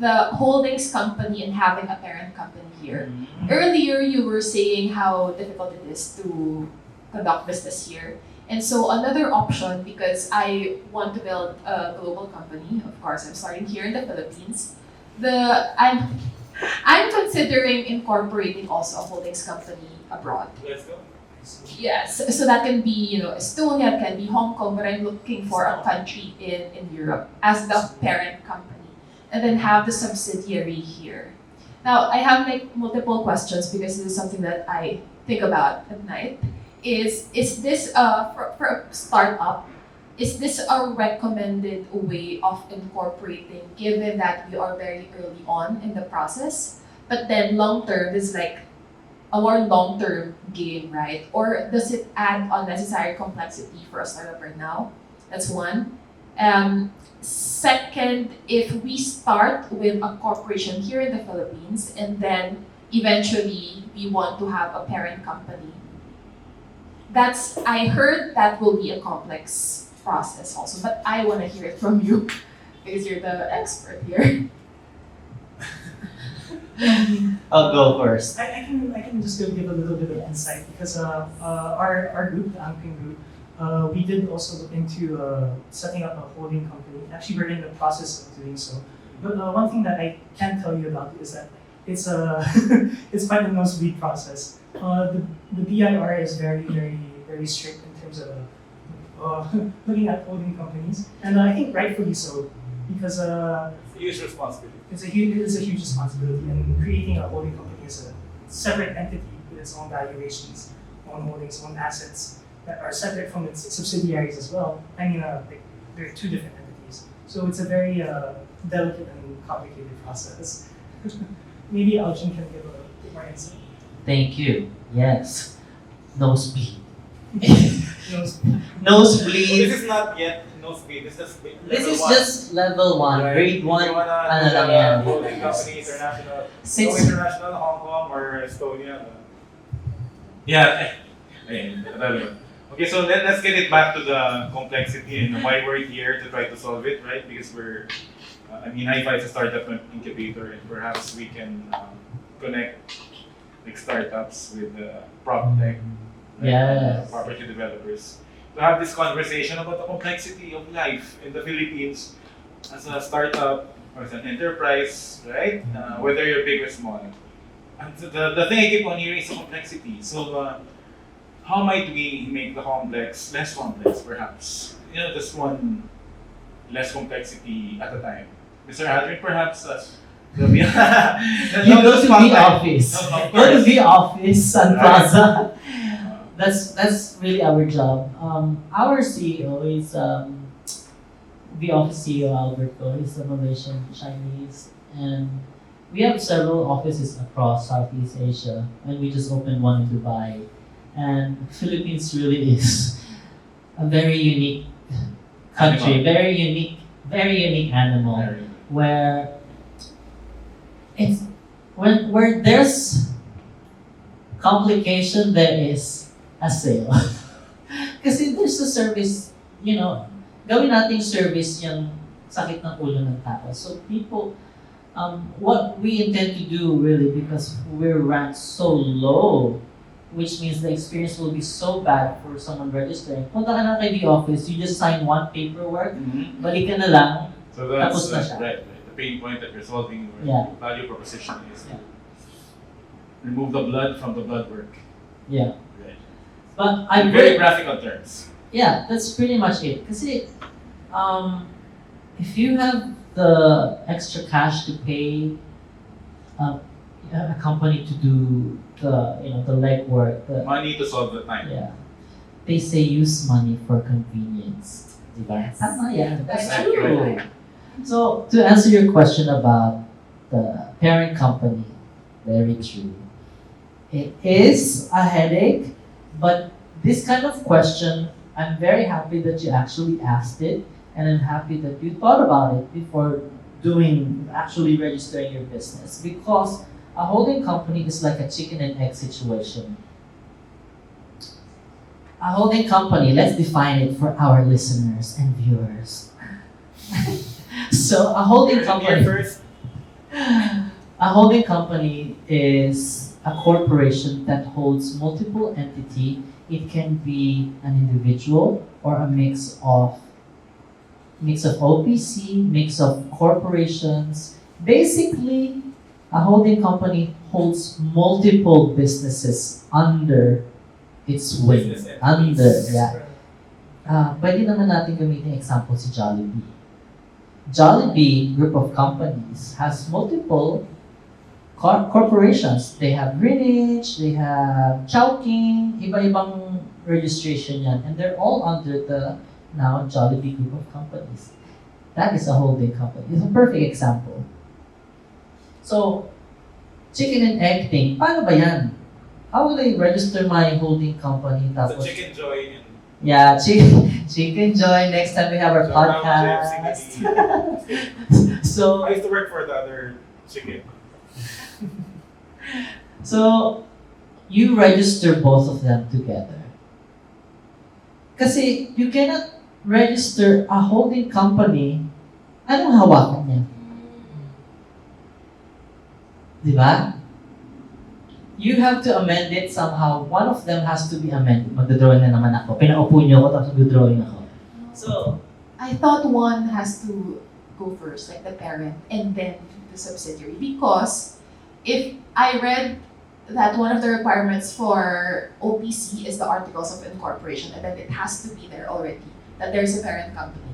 the holdings company and having a parent company here. Earlier, you were saying how difficult it is to conduct business here. And so another option, because I want to build a global company, of course, I'm starting here in the Philippines. I'm considering incorporating also a holdings company abroad. Let's go. Yes, so that can be, Estonia, it can be Hong Kong, but I'm looking for a country in Europe as the parent company, and then have the subsidiary here. Now, I have like multiple questions because this is something that I think about at night. Is this for a startup? Is this a recommended way of incorporating, given that we are very early on in the process? But then long term is like a more long term game, right? Or does it add unnecessary complexity for a startup right now? That's one. Second, if we start with a corporation here in the Philippines and then eventually we want to have a parent company, I heard that will be a complex process also, but I want to hear it from you because you're the expert here. I'll go first. I can just give a little bit of insight because our group, the Angping group, we did also look into setting up a holding company. Actually, we're in the process of doing so. But one thing that I can tell you about is that it's it's quite a nosebleed process. The BIR is very strict in terms of looking at holding companies, and I think rightfully so because It's a huge responsibility. it is a huge responsibility, and creating a holding company is a separate entity with its own valuations, own holdings, own assets that are separate from its subsidiaries as well. I mean, they're two different entities, so it's a very delicate and complicated process. Maybe Alchin can give a bit more insight. Thank you. Yes. Nosebleed. Well, Nosebleed. this is not yet no speed. This is This level is one. just level 1, Right. grade 1. If you wanna ano lang yan. holding company international, Since- go international, Hong Kong or Estonia. Yeah. Okay, so let's get it back to the complexity and why we're here to try to solve it, right? Because HIFI is a startup incubator, and perhaps we can connect like startups with prop tech, Yes. property developers, to have this conversation about the complexity of life in the Philippines as a startup or as an enterprise, right? Whether you're big or small. And the thing I keep on hearing is the complexity. So how might we make the complex less complex, perhaps? Just one less complexity at a time. Mr. Adrian, perhaps You go to vOffice. Go to vOffice, Sun Plaza. That's really our job. Our CEO is vOffice CEO Alberto. He's a Malaysian Chinese, and we have several offices across Southeast Asia, and we just opened one in Dubai. And Philippines really is a very unique country, very unique animal, where where there's complication, there is a sale. Kasi there's a service, gawin nating service yung sakit ng ulo ng tao. So people, what we intend to do really, because we're ranked so low, which means the experience will be so bad for someone registering. Punta ka na kay vOffice, you just sign one paperwork, balik ka na lang, So that's tapos na siya. right. The pain point that you're solving, or Yeah. the value proposition is Yeah. remove the blood from the blood work. Yeah. Right. But I'm Very graphical terms. Yeah, that's pretty much it. Kasi, if you have the extra cash to pay a company to do the legwork, Money to solve the time. yeah, they say use money for convenience. Diba? Tama yan. That's That's true. true. So, to answer your question about the parent company, very true. It is a headache, but this kind of question, I'm very happy that you actually asked it, and I'm happy that you thought about it before actually registering your business, because a holding company is like a chicken and egg situation. A holding company, let's define it for our listeners and viewers. So a holding company, First, a holding company is a corporation that holds multiple entity. It can be an individual or a mix of OPC, mix of corporations. Basically, a holding company holds multiple businesses under its wing. Business entities. Pwede naman natin gamitin example si Jollibee. Jollibee group of companies has multiple corporations. They have Greenwich, they have Chowking, iba-ibang registration yan. And they're all under the now Jollibee group of companies. That is a holding company. It's a perfect example. So, chicken and egg thing, paano ba yan? How will I register my holding company? the Tapos, Chicken Joy and yeah, Chicken Joy. Next time we have our so podcast. So, I used to work for the other chicken. so you register both of them together. Kasi you cannot register a holding company. Anong hawakan niya? Di ba? You have to amend it somehow. One of them has to be amended. Magdodrawing na naman ako. Pinaupo niyo ako, tapos magdodrawing ako. So, I thought one has to go first, like the parent, and then the subsidiary. Because if I read that one of the requirements for OPC is the Articles of Incorporation, and then it has to be there already, that there's a parent company.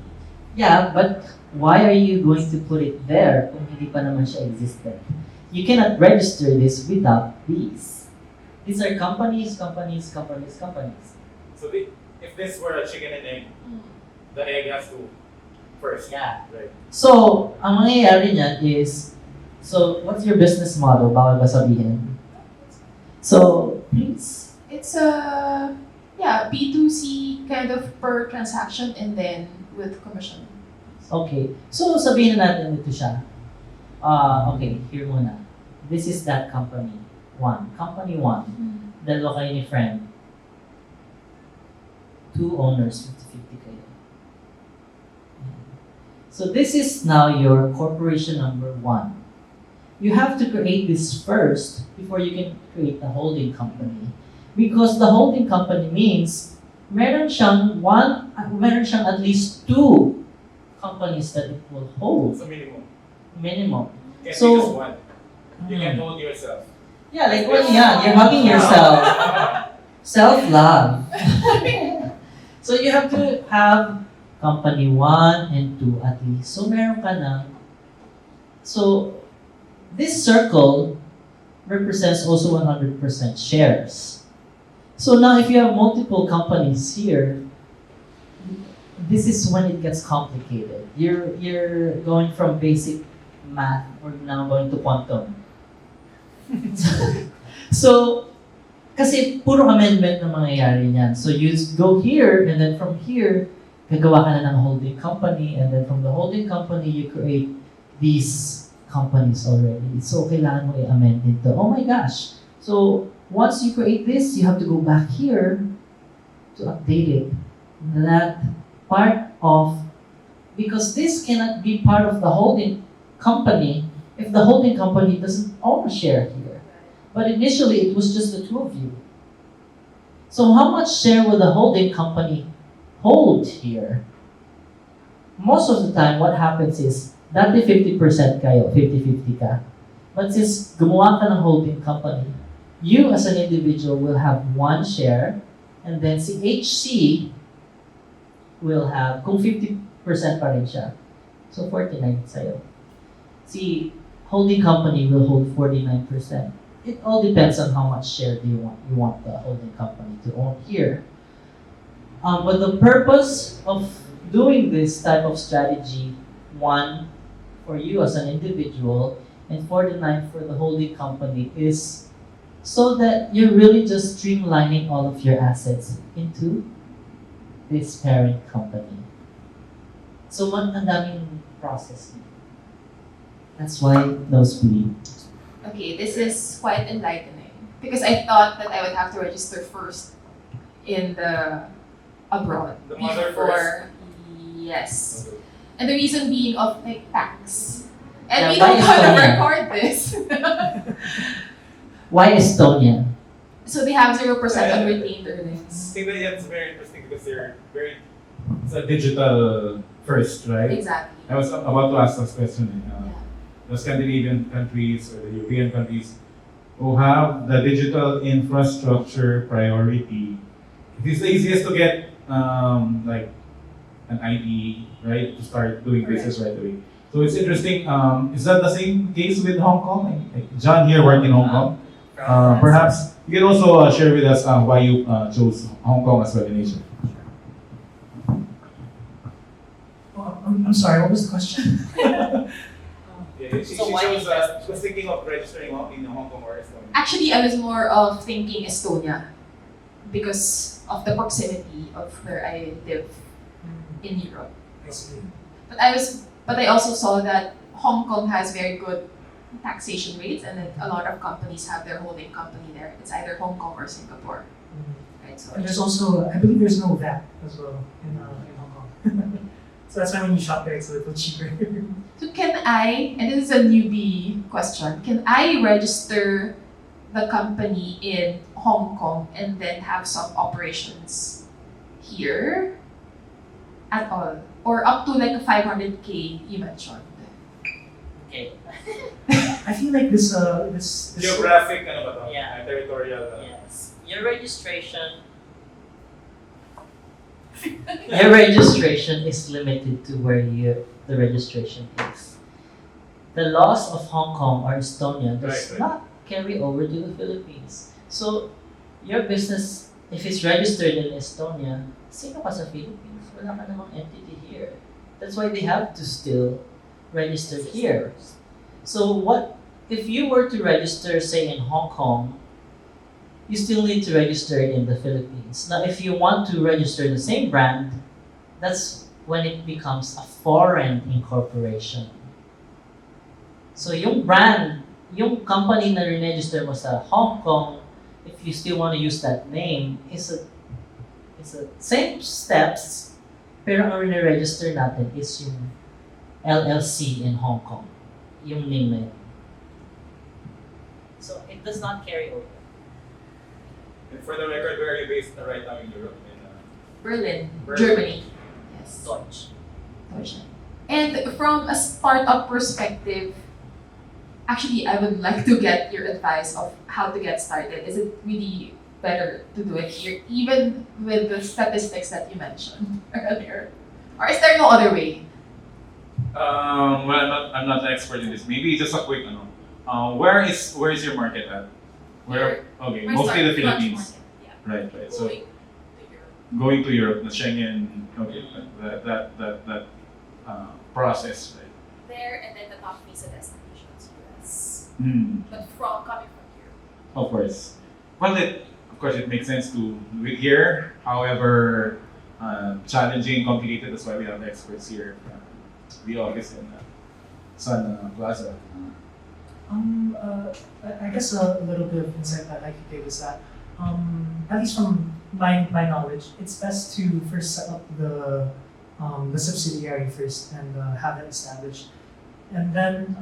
yeah, but why are you going to put it there kung hindi pa naman siya existent? You cannot register this without these. These are companies. So if this were a chicken and egg, the egg has to first. Yeah. Right. So, ang mangyayari niyan is, so what's your business model? Bawal ba sabihin? So, please. It's a B2C kind of per transaction and then with commission. Okay. So, sabihin na natin ito siya. Okay, here muna. This is that company. Company one. Dalawa kayo ni friend. 2 owners, 50-50 kayo. So this is now your corporation number 1. You have to create this first before you can create the holding company. Because the holding company means meron siyang at least 2 companies that it will hold. So Minimum. Can't So- be just one. You can hold yourself. Yeah, like what yan? You're hugging yourself. Self-love. So you have to have company 1 and 2 at least. So meron ka na. So this circle represents also 100% shares. So now if you have multiple companies here, this is when it gets complicated. You're going from basic math, we're now going to quantum. So, kasi puro amendment na mangyayari niyan. So you go here, and then from here, gagawa ka na ng holding company, and then from the holding company, you create these companies already. So, kailangan mo i-amend into, oh my gosh. So, once you create this, you have to go back here to update it. That part of, because this cannot be part of the holding company if the holding company doesn't own a share here. But initially, it was just the two of you. So how much share will the holding company hold here? Most of the time, what happens is, dati 50% kayo, 50-50 ka. But since gumawa ka ng holding company, you as an individual will have one share, and then si HC will have, kung 50% pa rin siya, so 49 sa'yo. Si holding company will hold 49%. It all depends on how much share do you want the holding company to own here. But the purpose of doing this type of strategy, one, for you as an individual, and 49 for the holding company, is so that you're really just streamlining all of your assets into this parent company. So, ang daming process. That's why those bleed. Okay, this is quite enlightening because I thought that I would have to register first in the abroad The mother before. Yes, Okay. and the reason being of like tax, and Yeah, we why don't want to Estonia? record this. Why Estonia? So they have 0% on retained earnings. I think that it's very interesting because it's a digital first, right? Exactly. I was about to ask this question. Yeah. The Scandinavian countries or the European countries who have the digital infrastructure priority, it is the easiest to get like an ID, right, to start doing business right away. So it's interesting. Is that the same case with Hong Kong? Like John here worked in Hong Kong. Perhaps you can also share with us why you chose Hong Kong as destination. I'm sorry, what was the question? She why she was thinking of registering in Hong Kong or Estonia. Actually, I was more of thinking Estonia because of the proximity of where I live in Europe. I see. But I also saw that Hong Kong has very good taxation rates, and that a lot of companies have their holding company there. It's either Hong Kong or Singapore, right? So And there's also, I believe there's no VAT as well in Hong Kong. So that's why when you shop there, it's a little cheaper. So can I, and this is a newbie question, can I register the company in Hong Kong and then have some operations here at all? Or up to like a 500K you mentioned? Okay. I feel like this Geographic, ano ba to? Yeah. Territorial. Yes. Your registration is limited to where the registration is. The laws of Hong Kong or Estonia does Right. not carry over to the Philippines. So, your business, if it's registered in Estonia, sino ka sa Philippines? Wala ka namang entity here. That's why they have to still register here. So what if you were to register, say, in Hong Kong, you still need to register it in the Philippines. Now, if you want to register the same brand, that's when it becomes a foreign incorporation. So yung brand, yung company na register mo sa Hong Kong, if you still want to use that name, it's a same steps, pero ang register natin is yung LLC in Hong Kong, yung name na yun. So it does not carry over. And for the record, where are you based right now in Europe? Berlin, Berlin. Germany. Yes. Deutsch. Deutschland. And from a startup perspective, actually, I would like to get your advice of how to get started. Is it really better to do it here, even with the statistics that you mentioned earlier? Or is there no other way? Well, I'm not an expert in this. Maybe just a quick, where is your market at? Where? Okay, We're mostly the starting launch Philippines. market, Right. So Going to Europe. going to Europe, the Schengen, okay, that process, right? There, and then the top visa destinations, US. Hmm. But coming from here. Of course. Well, of course, it makes sense to do it here. However, challenging, complicated. That's why we have experts here from the office and Sana, Plaza. I guess a little bit of insight that I could give is that, at least from my knowledge, it's best to first set up the subsidiary first and have it established, and then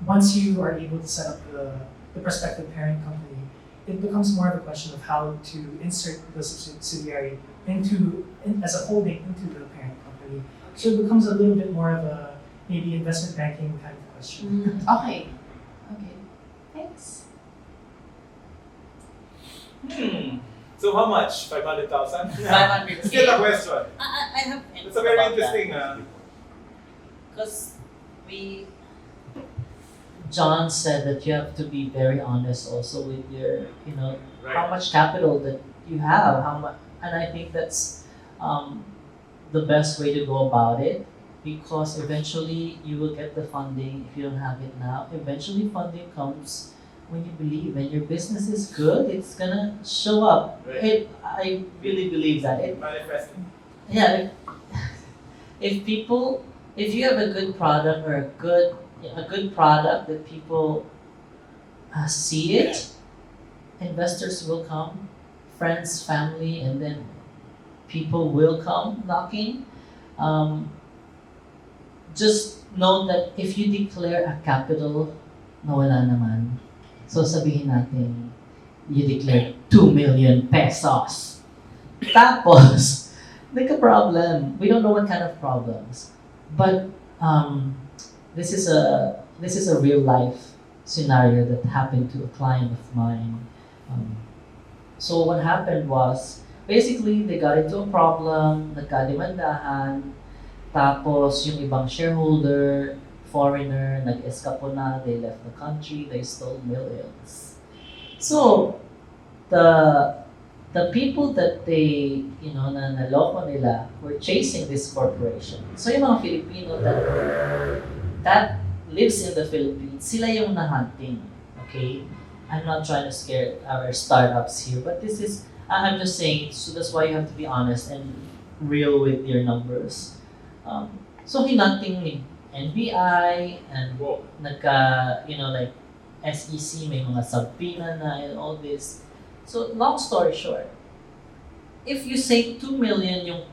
once you are able to set up the prospective parent company, it becomes more of a question of how to insert the subsidiary as a holding into the parent company. So it becomes a little bit more of a maybe investment banking kind of question. Okay. Okay. Thanks. So how much? 500,000? 500K. Still a question. I have It's a very interesting. Because we John said that you have to be very honest also with your, how Right. much capital that you have, how much, and I think that's the best way to go about it, because eventually you will get the funding if you don't have it now. Eventually funding comes when you believe and your business is good, it's gonna show up. Right. I really believe that. Manifesting. Yeah, if you have a good product or a good product that people see it, investors will come, friends, family, and then people will come knocking. Just know that if you declare a capital na wala naman, so sabihin natin, you declare 2 million pesos. Tapos, like a problem. We don't know what kind of problems. But this is a real life scenario that happened to a client of mine. So what happened was, basically, they got into a problem, nagkadimandahan, tapos yung ibang shareholder, foreigner, nag-eskapo na, they left the country, they stole millions. So, the people that they, na naloko nila were chasing this corporation. So yung mga Filipino that lives in the Philippines, sila yung nahunting. Okay? I'm not trying to scare our startups here, but I'm just saying, so that's why you have to be honest and real with your numbers. So hinunting ni NBI and like SEC, may mga subpoena na and all this. So long story short, if you say 2 million yung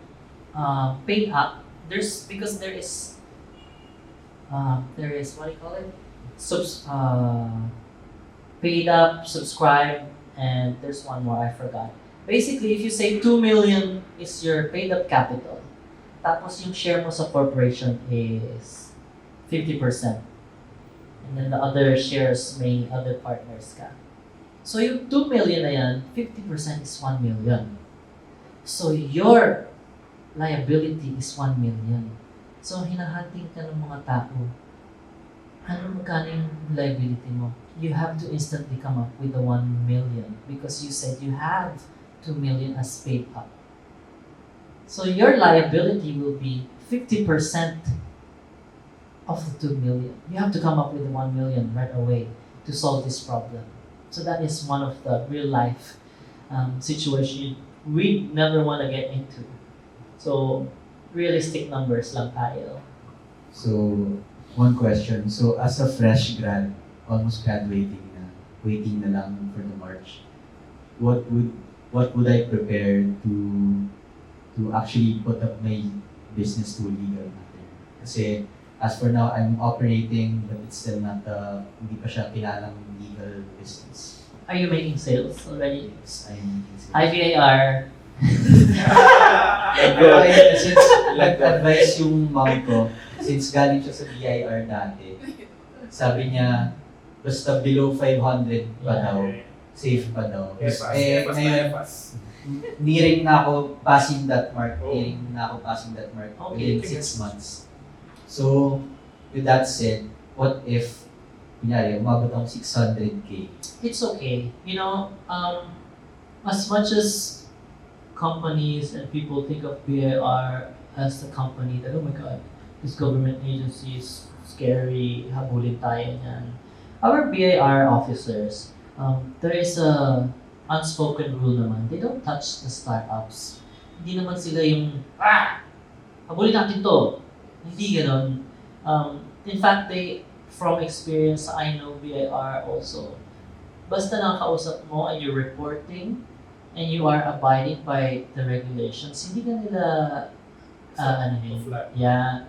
paid up, because there is what do you call it? Paid up, subscribe, and there's one more I forgot. Basically, if you say 2 million is your paid up capital, tapos yung share mo sa corporation is 50%. And then the other shares may other partners ka. So yung 2 million na yan, 50% is 1 million. So your liability is 1 million. So hinahunting ka ng mga tao. Magkano yung liability mo? You have to instantly come up with the 1 million because you said you have 2 million as paid up. So your liability will be 50% of the 2 million. You have to come up with the 1 million right away to solve this problem. So that is one of the real life situation we never want to get into. So realistic numbers lang tayo. So, one question. So, as a fresh grad, almost graduating na, waiting na lang for the March, what would I prepare to actually put up my business to a legal matter? Kasi, as for now, I'm operating, but it's still not, hindi pa siya kilalang legal business. Are you making sales already? Yes, I'm IVAR. Since nag-advise yung mom ko, since galing siya sa BIR dati, sabi niya, basta below 500 pa daw, safe pa daw. Ngayon, nearing na ako passing that mark, within 6 months. So, with that said, what if, kunyari, umabot akong 600K? It's okay. As much as companies and people think of BIR as the company that, oh my God, this government agency is scary, habulin tayo niyan. Our BIR officers, there is a unspoken rule naman. They don't touch the startups. Hindi naman sila yung, habulin natin to. Hindi ganon. in fact, from experience, I know VIR also. Basta nakakausap mo and you're reporting and you are abiding by the regulations, hindi ka nila, ano yun, Flat. yeah.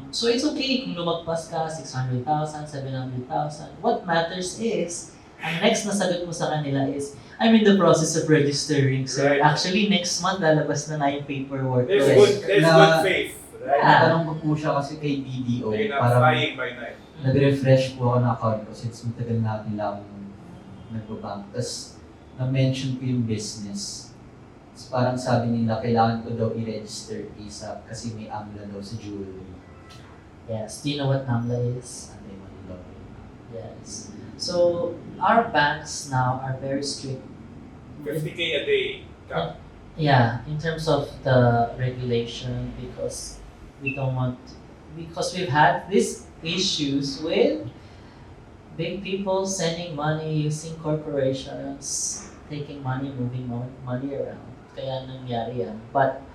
So it's okay kung lumagpas ka 600,000, 700,000. What matters is, ang next na sagot mo sa kanila is, I'm in the process of registering, sir. Right. Actually, next month lalabas na yung paperwork. There's Yes. good Na- faith. Right? Yeah. Natanong ko po siya kasi kay BDO, They're not parang flying by night. nag-refresh po ako ng account ko since matagal na akong nagbabank. Tapos, na-mention ko yung business. Tapos parang sabi nila, kailangan ko daw i-register ASAP kasi may AMLA daw sa jewelry. Yes. Do you know what NAMLA is? Anti-money laundering. Yes. So our banks now are very strict. 50K a day. Cap. Yeah, in terms of the regulation, because we've had these issues with big people sending money using corporations, taking money, moving money around. Kaya nangyari yan. But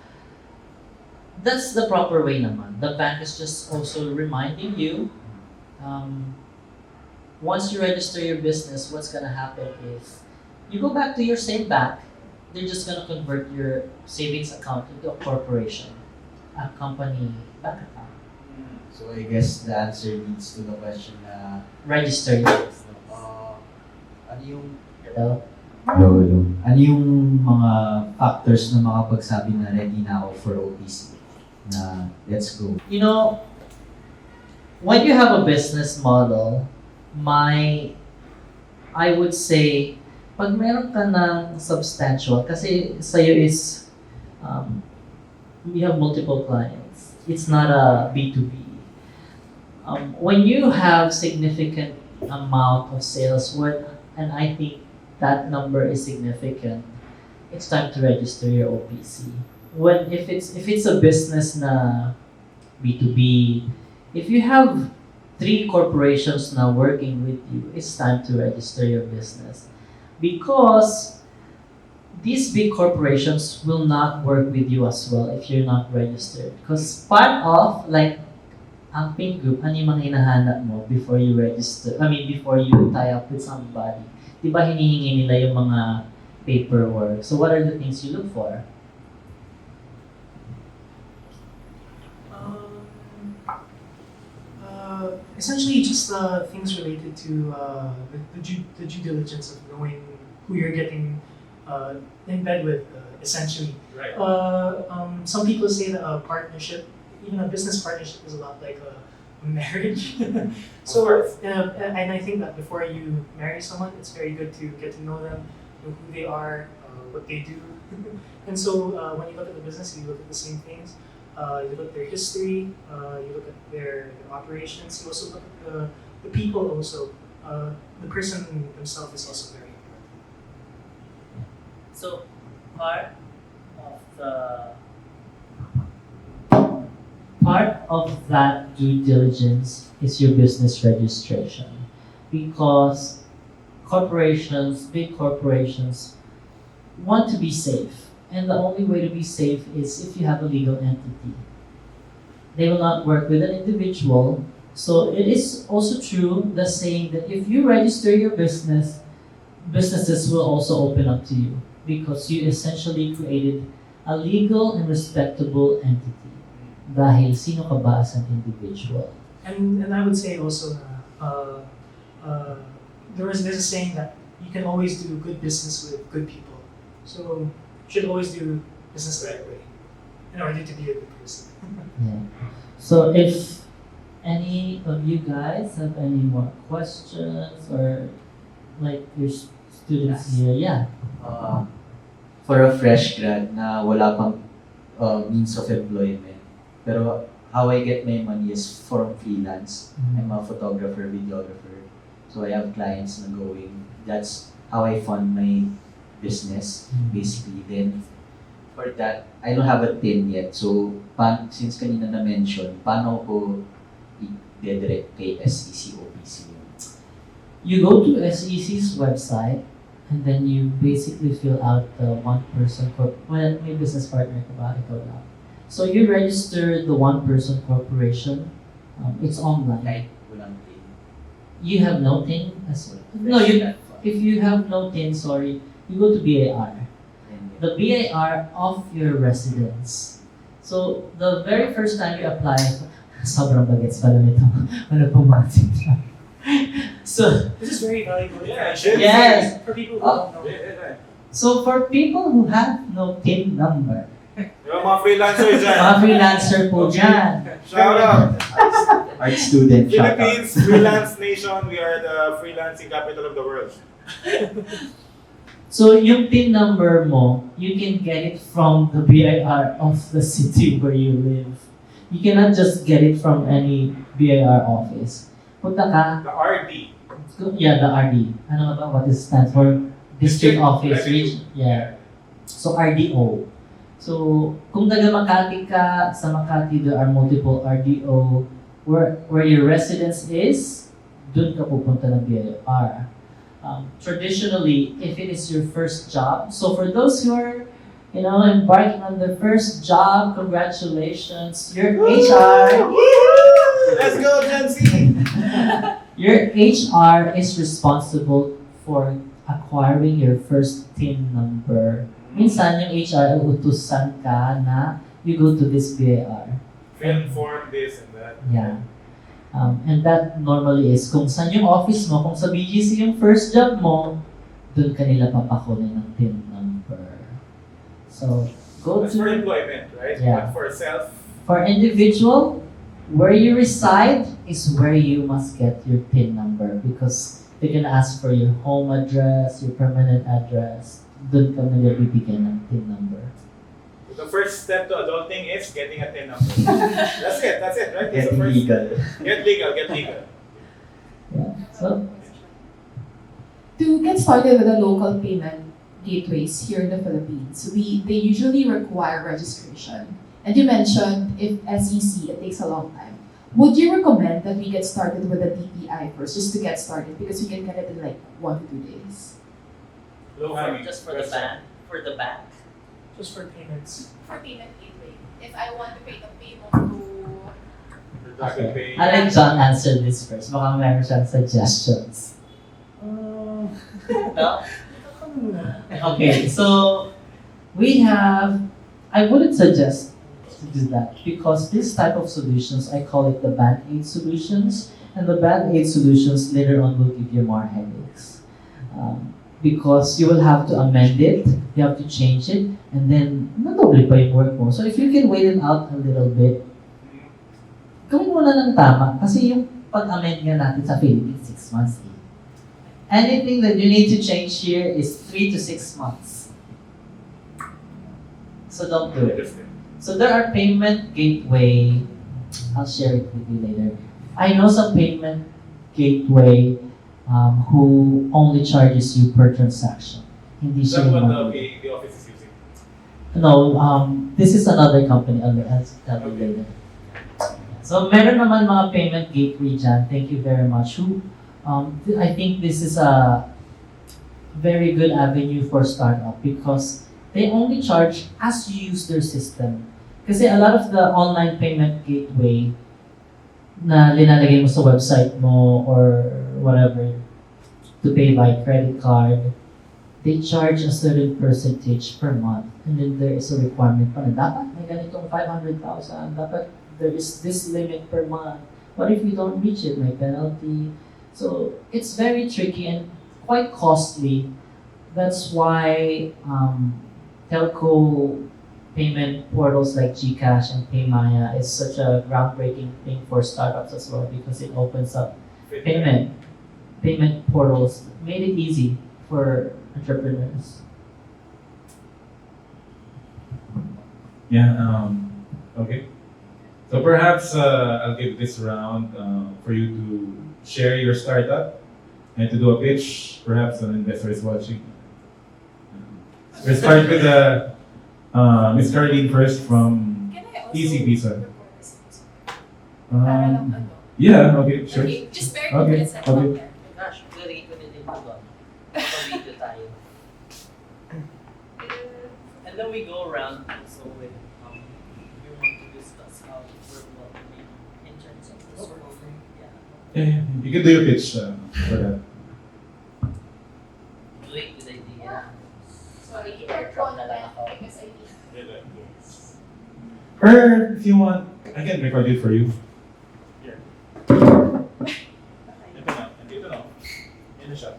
that's the proper way naman. The bank is just also reminding you, once you register your business, what's gonna happen is you go back to your same bank, they're just gonna convert your savings account into a corporation, a company bank account. So I guess the answer leads to the question na, Register your business. ano yung Hello? Ano yung mga factors na makapagsabi na ready na ako for OPC? Na let's go. You know, when you have a business model, I would say, pag meron ka ng substantial, kasi sa'yo is, you have multiple clients. It's not a B2B. When you have significant amount of sales, and I think that number is significant, it's time to register your OPC. If it's a business na B2B, if you have 3 corporations now working with you, it's time to register your business. Because these big corporations will not work with you as well if you're not registered. Because part of, like, ang pin group, ano yung mga hinahanap mo before you before you tie up with somebody? Diba hinihingi nila yung mga paperwork? So what are the things you look for? Essentially, just things related to the due diligence of knowing who you're getting in bed with, essentially. Right. Some people say that a partnership, even a business partnership, is a lot like a marriage. So, and I think that before you marry someone, it's very good to get to know them, know who they are, what they do. And so, when you look at the business, you look at the same things. You look at their history, you look at their operations, you also look at the people also. The person himself is also very important. So part of that due diligence is your business registration, because big corporations want to be safe, and the only way to be safe is if you have a legal entity. They will not work with an individual. So it is also true, the saying that if you register your business, businesses will also open up to you, because you essentially created a legal and respectable entity. Dahil sino ka ba as an individual? And I would say also, there's a saying that you can always do good business with good people. So you should always do business the right way in order to be a good person. Yeah. So if any of you guys have any more questions, or like your students here, yeah. For a fresh grad na wala pang means of employment, pero how I get my money is from freelance. I'm a photographer, videographer. So I have clients na going. That's how I fund my business, basically. Then, for that, I don't have a team yet. So, since kanina na-mention, paano ko i-direct kay SEC OPC? You go to SEC's website, and then you basically fill out the one-person may business partner ka ba? Ikaw lang. So you register the one-person corporation, It's online. Kahit walang pin. You have no TIN as well. No, if you have no TIN, sorry, you go to BAR. The BAR of your residence. So, the very first time you apply, sobrang bagets pala nito. Wala pong mga TIN. So, This is very valuable Yeah, information. yes. For people who Oh. don't know. So for people who have no TIN number, Yung mga freelancer dyan. mga freelancer po dyan. Shout out! Art student, shout out. Philippines, freelance nation, we are the freelancing capital of the world. So yung TIN number mo, you can get it from the BIR of the city where you live. You cannot just get it from any BIR office. Punta ka, The RD. yeah, the RD. Ano nga ba? What is stands for? District Office. Revenue. Yeah. So RDO. So kung taga Makati ka, sa Makati there are multiple RDO. Where your residence is, dun ka pupunta ng BIR. Traditionally, if it is your first job, so for those who are, embarking on their first job, congratulations, your HR. Let's go, Gen Z! Your HR is responsible for acquiring your first TIN number. Minsan, yung HR, utusan ka na you go to this BIR. Fill form this and that. Yeah. And that normally is kung saan yung office mo, kung sa BGC yung first job mo, dun ka nila papakunin ng TIN number. So, go That's for to, employment, right? Yeah. But for self, for individual, where you reside is where you must get your TIN number because they're gonna ask for your home address, your permanent address. Dun ka nila bibigyan ng TIN number. the first step to adulting is getting a TIN number. That's it, right? That's Get the first. legal. Get legal. Yeah. So, To get started with the local payment gateways here in the Philippines, they usually require registration. And you mentioned if SEC, it takes a long time. Would you recommend that we get started with the DPI first, just to get started, because we can get it in like 1 to 2 days? Just for the bank, Just for payments. For payment gateway, if I want to pay the payment to Okay. I'll let John answer this first. Baka meron siyang suggestions. Uh, no? Okay, so I wouldn't suggest to do that because this type of solutions, I call it the band-aid solutions, and the band-aid solutions later on will give you more headaches. Because you will have to amend it, you have to change it, and then nadoble pa yung work mo. So if you can wait it out a little bit, gawin mo na ng tama kasi yung pag-amend nga natin sa Philippines, 6 months eh. Anything that you need to change here is 3 to 6 months. So don't do it. So there are payment gateway, I'll share it with you later. I know some payment gateway who only charges you per transaction. Hindi Is siya that what monthly. the office is using? No, this is another company. I'll tell you Okay. later. So meron naman mga payment gateway dyan. Thank you very much. I think this is a very good avenue for startup because they only charge as you use their system. Kasi a lot of the online payment gateway na linalagay mo sa website mo or whatever to pay by credit card, they charge a certain percentage per month. And then there is a requirement pa na dapat may ganitong 500,000, dapat there is this limit per month. What if you don't reach it? May penalty. So it's very tricky and quite costly. That's why telco payment portals like GCash and Paymaya is such a groundbreaking thing for startups as well because it opens up payment portals, made it easy for entrepreneurs. Yeah, okay. So perhaps I'll give this round for you to share your startup and to do a pitch. Perhaps an investor is watching. We'll start with Ms. Caroline first from Can I also Easy Visa. record this? Para lang ano. Yeah, okay, sure. Okay, just bear Okay, with us and okay. there. Gosh, very ko din ito doon. Pag-video tayo. And then we go around also with, we want to discuss how we're welcoming interns Yeah, you can do your pitch for that. Great, good idea. Sorry, Airdrop na lang ako. because I need. Or if you want, I can record it for you. Here. Ito na. Ito na. Yan na siya.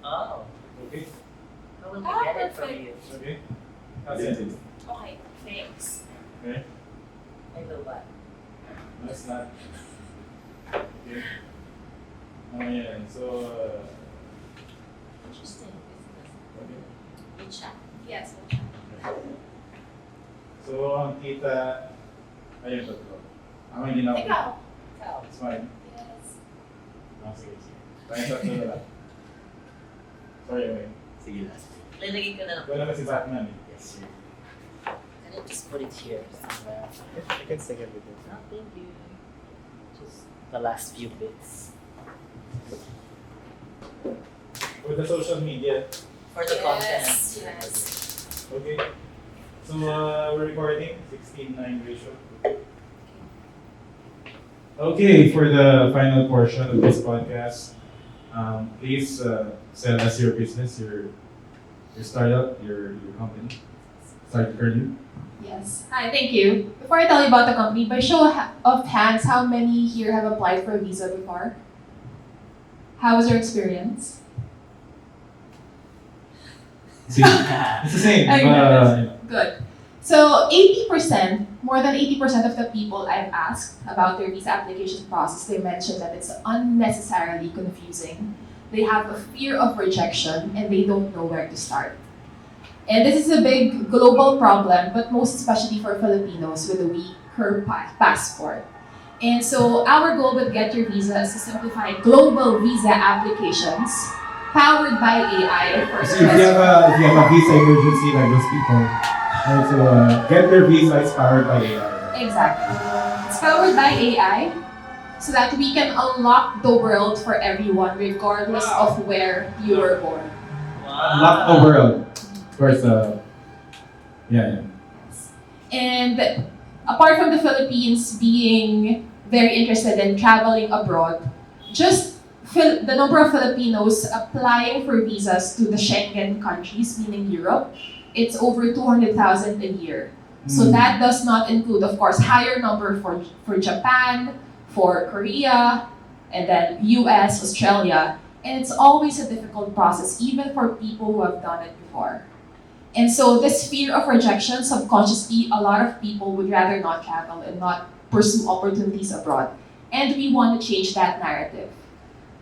Oh, Okay? how will we get it from perfect. you? Okay? That's it. Okay, thanks. Okay? I know what. No, it's not. Okay. Ayan. So, Interesting. okay. WeChat. Yes. So, ang kita, ayun, tatlo. Ang hindi na ako. Ikaw. Ikaw. It's fine. Yes. Sige, sige. Tayong tatlo na lang. Sorry, okay. Sige lang. Lalagay ko na lang. Wala kasi Batman eh. Yes, sir. Can I just put it here somewhere? I can sing it with you. No, thank you. Just the last few bits. For the social media. For the content. Yes. Okay. So, we're recording 16:9 ratio. Okay, for the final portion of this podcast, please sell us your business, your startup, your company. Start early. Yes. Hi, thank you. Before I tell you about the company, by show of hands, how many here have applied for a visa before? How was your experience? See, it's the same. Okay. Good. So 80%, more than 80% of the people I've asked about their visa application process, they mentioned that it's unnecessarily confusing. They have a fear of rejection and they don't know where to start. And this is a big global problem, but most especially for Filipinos with a weaker passport. And so our goal with Get Your Visa is to simplify global visa applications powered by AI for So if you have a visa emergency like those people, right, so Get Your Visa is powered by AI. Exactly. It's powered by AI so that we can unlock the world for everyone regardless of where you were born. Unlock the world. Of course, yeah. And apart from the Philippines being very interested in traveling abroad, just the number of Filipinos applying for visas to the Schengen countries, meaning Europe, it's over 200,000 a year. So that does not include, of course, higher number for Japan, for Korea, and then US, Australia. And it's always a difficult process, even for people who have done it before. And so this fear of rejection, subconsciously, a lot of people would rather not travel and not pursue opportunities abroad. And we want to change that narrative.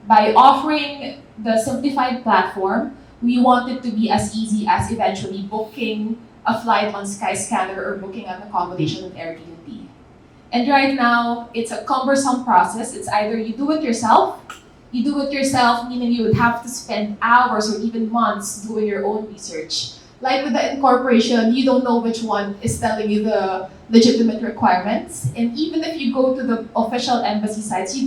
By offering the simplified platform, we want it to be as easy as eventually booking a flight on Skyscanner or booking an accommodation with Airbnb. And right now, it's a cumbersome process. It's either you do it yourself, meaning you would have to spend hours or even months doing your own research. Like with the incorporation, you don't know which one is telling you the legitimate requirements. And even if you go to the official embassy sites, you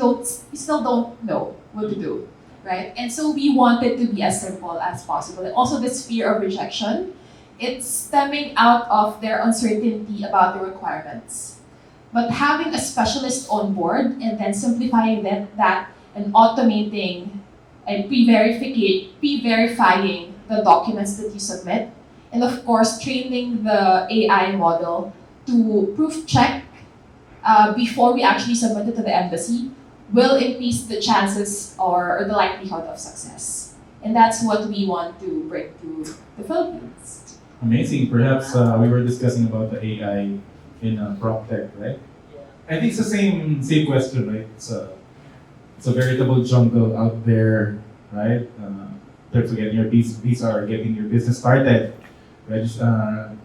still don't know what to do, right? And so we want it to be as simple as possible. And also this fear of rejection, it's stemming out of their uncertainty about the requirements. But having a specialist on board and then simplifying that and automating and pre-verifying the documents that you submit, and of course, training the AI model to proof check before we actually submit it to the embassy will increase the chances or the likelihood of success. And that's what we want to bring to the Philippines. Amazing. Perhaps we were discussing about the AI in prop tech, right? Yeah. I think it's the same question, right? It's a veritable jungle out there, right? In terms of getting your visa or getting your business started. Register.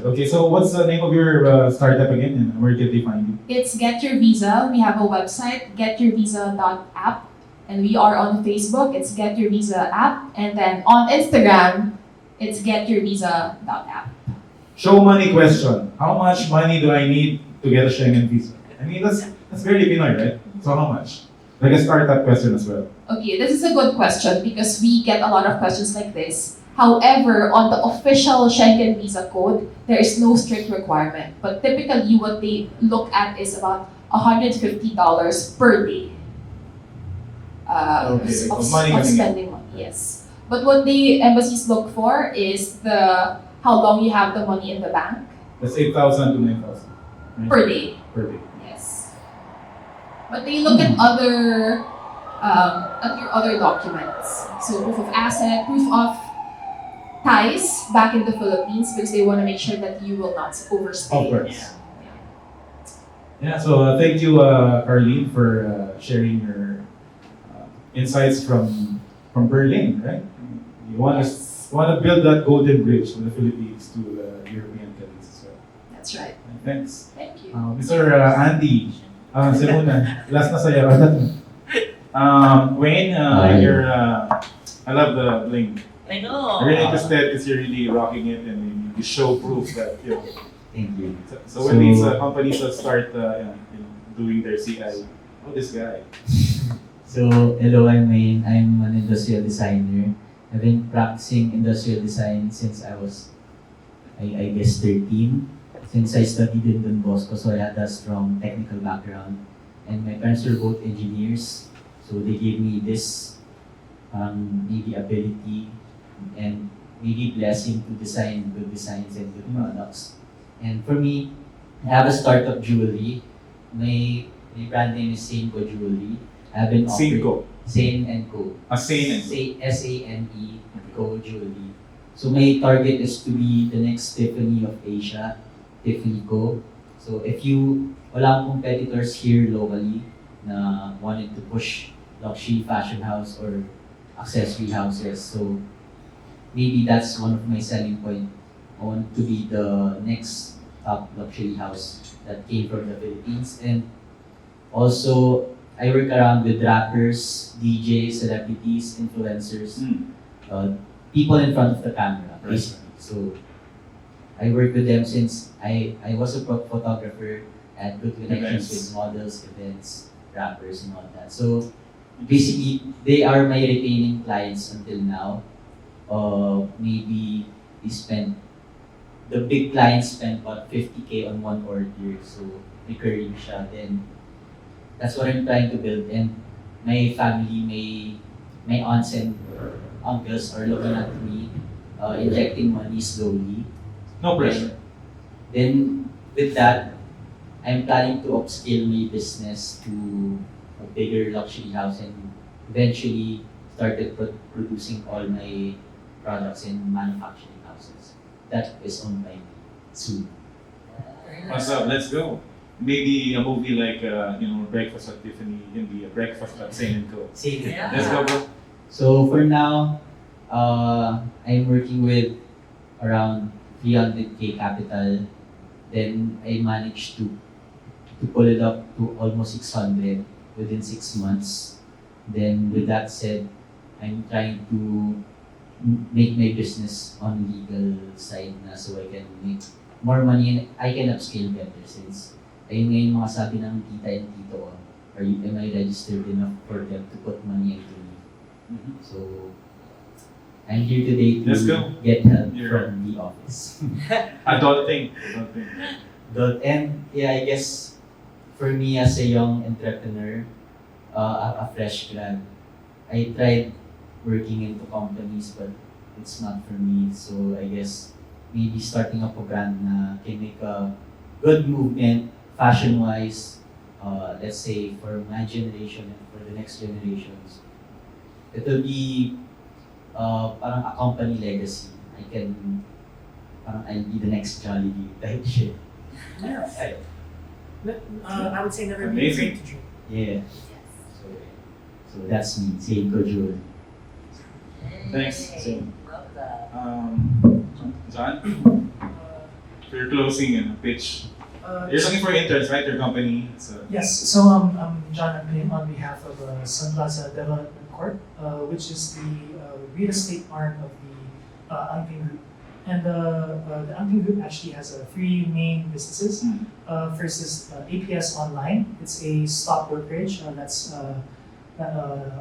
Okay, so what's the name of your startup again, and where can they find you? It's Get Your Visa. We have a website, getyourvisa.app, and we are on Facebook. It's Get Your Visa app, and then on Instagram, it's getyourvisa.app. Show money question. How much money do I need to get a Schengen visa? I mean, that's very Pinoy, right? So how much? Like a startup question as well. Okay, this is a good question because we get a lot of questions like this. However, on the official Schengen visa code, there is no strict requirement. But typically, what they look at is about $150 per day. Okay, Of, of money of coming in. spending money, yes. But what the embassies look for is the how long you have the money in the bank That's 8,000 to 9,000. Right? per day. Per day. Yes. But they look at your other documents. So proof of asset, proof of ties back in the Philippines because they want to make sure that you will not overstay. Of course. Yeah, so thank you, Carlene, for sharing your insights from Berlin, right? You want to build that golden bridge from the Philippines to European colleagues as well. That's right. Thanks. Thank you. Mr. Andy, siya muna. Last na sa'yo. Wayne, I love the bling. I know. I'm really interested because you're really rocking it and you show proof that, you know. Thank you. So when these companies will start doing their CI, oh, this guy. So, hello, I'm Wayne. I'm an industrial designer. I've been practicing industrial design since I was, I guess, 13. Since I studied in Don Bosco, so I had a strong technical background. And my parents were both engineers, so they gave me this maybe ability and maybe blessing to design good designs and good products. And for me, I have a startup jewelry. My brand name is Saneco Jewelry. I've been Saneco. Sane and Co. Sane. SANE Co Jewelry. So my target is to be the next Tiffany of Asia, Tiffany Co. So if wala akong competitors here locally na wanted to push luxury fashion house or accessory houses. So maybe that's one of my selling point. I want to be the next top luxury house that came from the Philippines. And also, I work around with rappers, DJs, celebrities, influencers, people in front of the camera, basically. So, I work with them since I was a photographer and good connections with models, events, rappers, and all that. So, basically, they are my retaining clients until now. Maybe the big clients spend about 50K on one order, so recurring siya. Then, that's what I'm trying to build. And my family, my aunts and uncles are looking at me, injecting money slowly. No pressure. Then, with that, I'm planning to upscale my business to a bigger luxury house and eventually started producing all my products in manufacturing houses. That is on my soon. What's up? Let's go. Maybe a movie like Breakfast at Tiffany can be a Breakfast at Sane & Co. Yeah. Let's go, bro. So for now, I'm working with around 300K capital. Then I managed to pull it up to almost 600 within 6 months. Then with that said, I'm trying to make my business on legal side na so I can make more money and I can upscale better since ayun nga yung mga sabi ng tita and tito am I registered enough for them to put money into me? So I'm here today Let's to go. get help You're- from the office. Adulting. And yeah, I guess for me as a young entrepreneur, a fresh grad, I tried working into companies but it's not for me. So I guess maybe starting up a brand na can make a good movement fashion-wise, let's say for my generation and for the next generations. It will be parang a company legacy. I'll be the next Jollibee type shit. I would say never be Amazing. afraid to dream. Yeah. So that's me, Seiko Jewelry. Thanks. Hey, love that. John, for your closing and pitch. Uh, You're looking for interns, right? Your company. So. Yes, so I'm John Amin on behalf of Sun Plaza Development Corp, which is the real estate arm of the Angping Group. And the Angping Group actually has three main businesses. First is APS Online. It's a stock brokerage that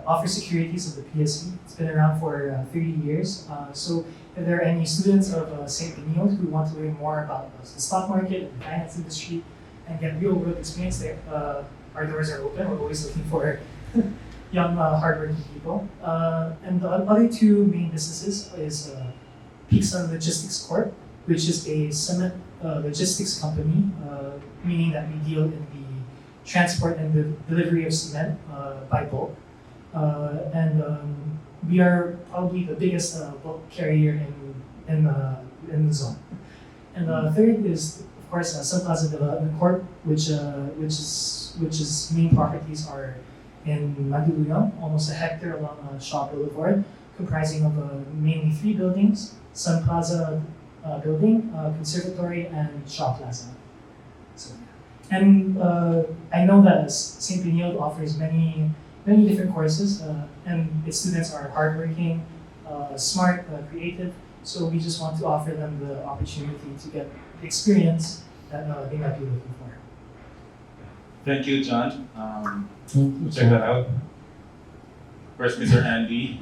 offers securities of the PSE. It's been around for 30 years. So if there are any students of St. Benilde who want to learn more about the stock market and the finance industry, and get real world experience there, our doors are open. We're always looking for young, hardworking people. And the other two main businesses is Pizza Logistics Corp, which is a cement logistics company, meaning that we deal in the transport and the delivery of cement by bulk. And we are probably the biggest bulk carrier in the zone. And third is, of course, Sun Plaza Development Corp, which is main properties are in Mandaluyong, almost a hectare along Shaw Boulevard, comprising of mainly 3 buildings: Sun Plaza building, Conservatory, and Shaw Plaza. So, and I know that St. Benilde offers many different courses, and its students are hardworking, smart, creative. So we just want to offer them the opportunity to get the experience that they might be looking for. Thank you, John. Thank you, Check John. that out. First, Mr. Andy.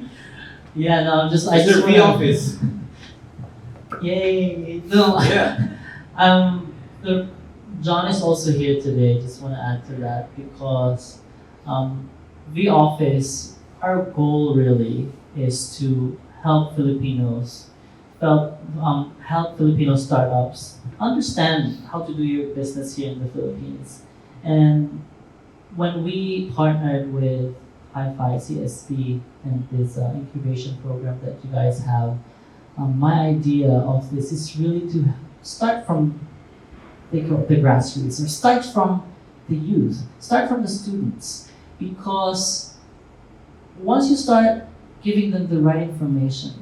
Yeah, no, I just Mr. wanna- vOffice. Yay! No, Yeah. look, John is also here today. Just want to add to that because vOffice, our goal really is to help Filipinos, help Filipino startups understand how to do your business here in the Philippines. And when we partnered with HIFI CSP and this incubation program that you guys have, my idea of this is really to start from the grassroots, or start from the youth, start from the students, because once you start giving them the right information,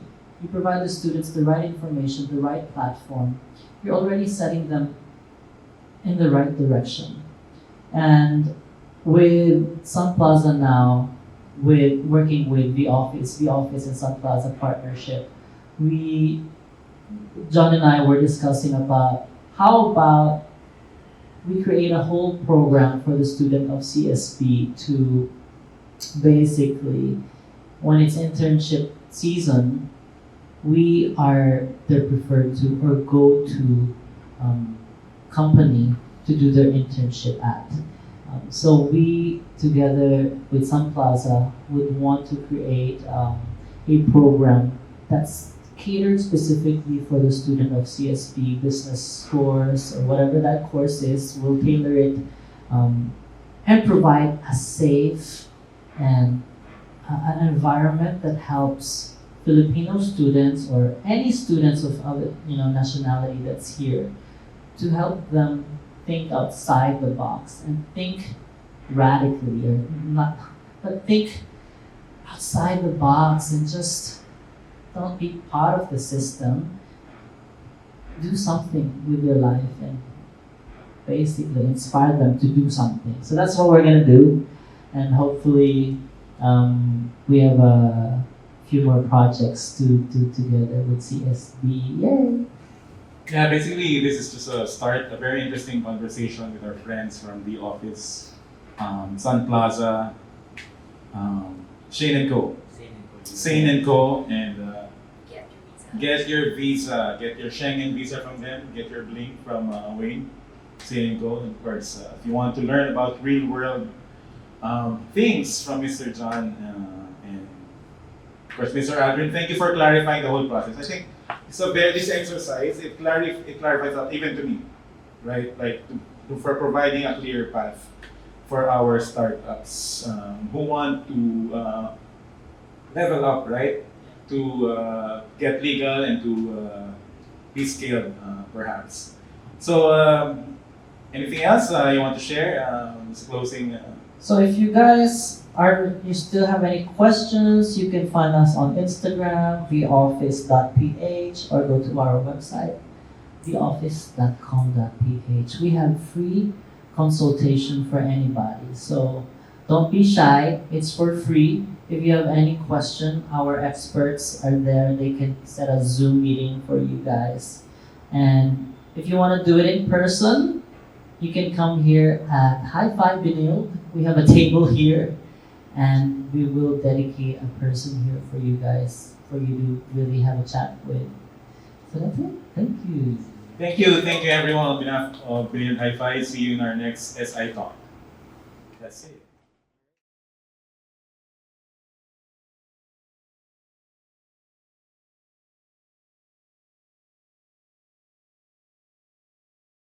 you provide the students the right information, the right platform, you're already setting them in the right direction. And with Sun Plaza now, with working with vOffice and Sun Plaza partnership, John and I were discussing about how about we create a whole program for the student of CSP to basically, when it's internship season, we are their preferred to or go-to company to do their internship at. So we, together with Sun Plaza, would want to create a program that's catered specifically for the student of CSP business course or whatever that course is. We'll tailor it and provide a safe and an environment that helps Filipino students or any students of other nationality that's here to help them think outside the box and think radically, or not, but think outside the box and just don't be part of the system. Do something with your life and basically inspire them to do something. So that's what we're gonna do, and hopefully we have a few more projects to do together with CSB. Yay! Yeah, basically this is just a start, a very interesting conversation with our friends from vOffice, Sun Plaza, Shane & Co. Sane & Co. and get your visa, get your Schengen visa from them, get your Blink from Wayne, Sane & Co. And of course, if you want to learn about real world things from Mr. John and of course Mr. Aldrin, thank you for clarifying the whole process. I think this exercise, it clarifies that even to me, right? Like for providing a clear path for our startups who want to level up, right? To get legal and to be scaled, perhaps. So, anything else you want to share? This closing. So if you guys you still have any questions, you can find us on Instagram, voffice.ph, or go to our website, voffice.com.ph. We have free consultation for anybody. So don't be shy, it's for free. If you have any question, our experts are there. They can set a Zoom meeting for you guys. And if you want to do it in person, you can come here at HIFI Benilde. We have a table here, and we will dedicate a person here for you guys, for you to really have a chat with. So that's it. Thank you. Thank you everyone on behalf of Benilde HIFI. See you in our next SI talk. That's it.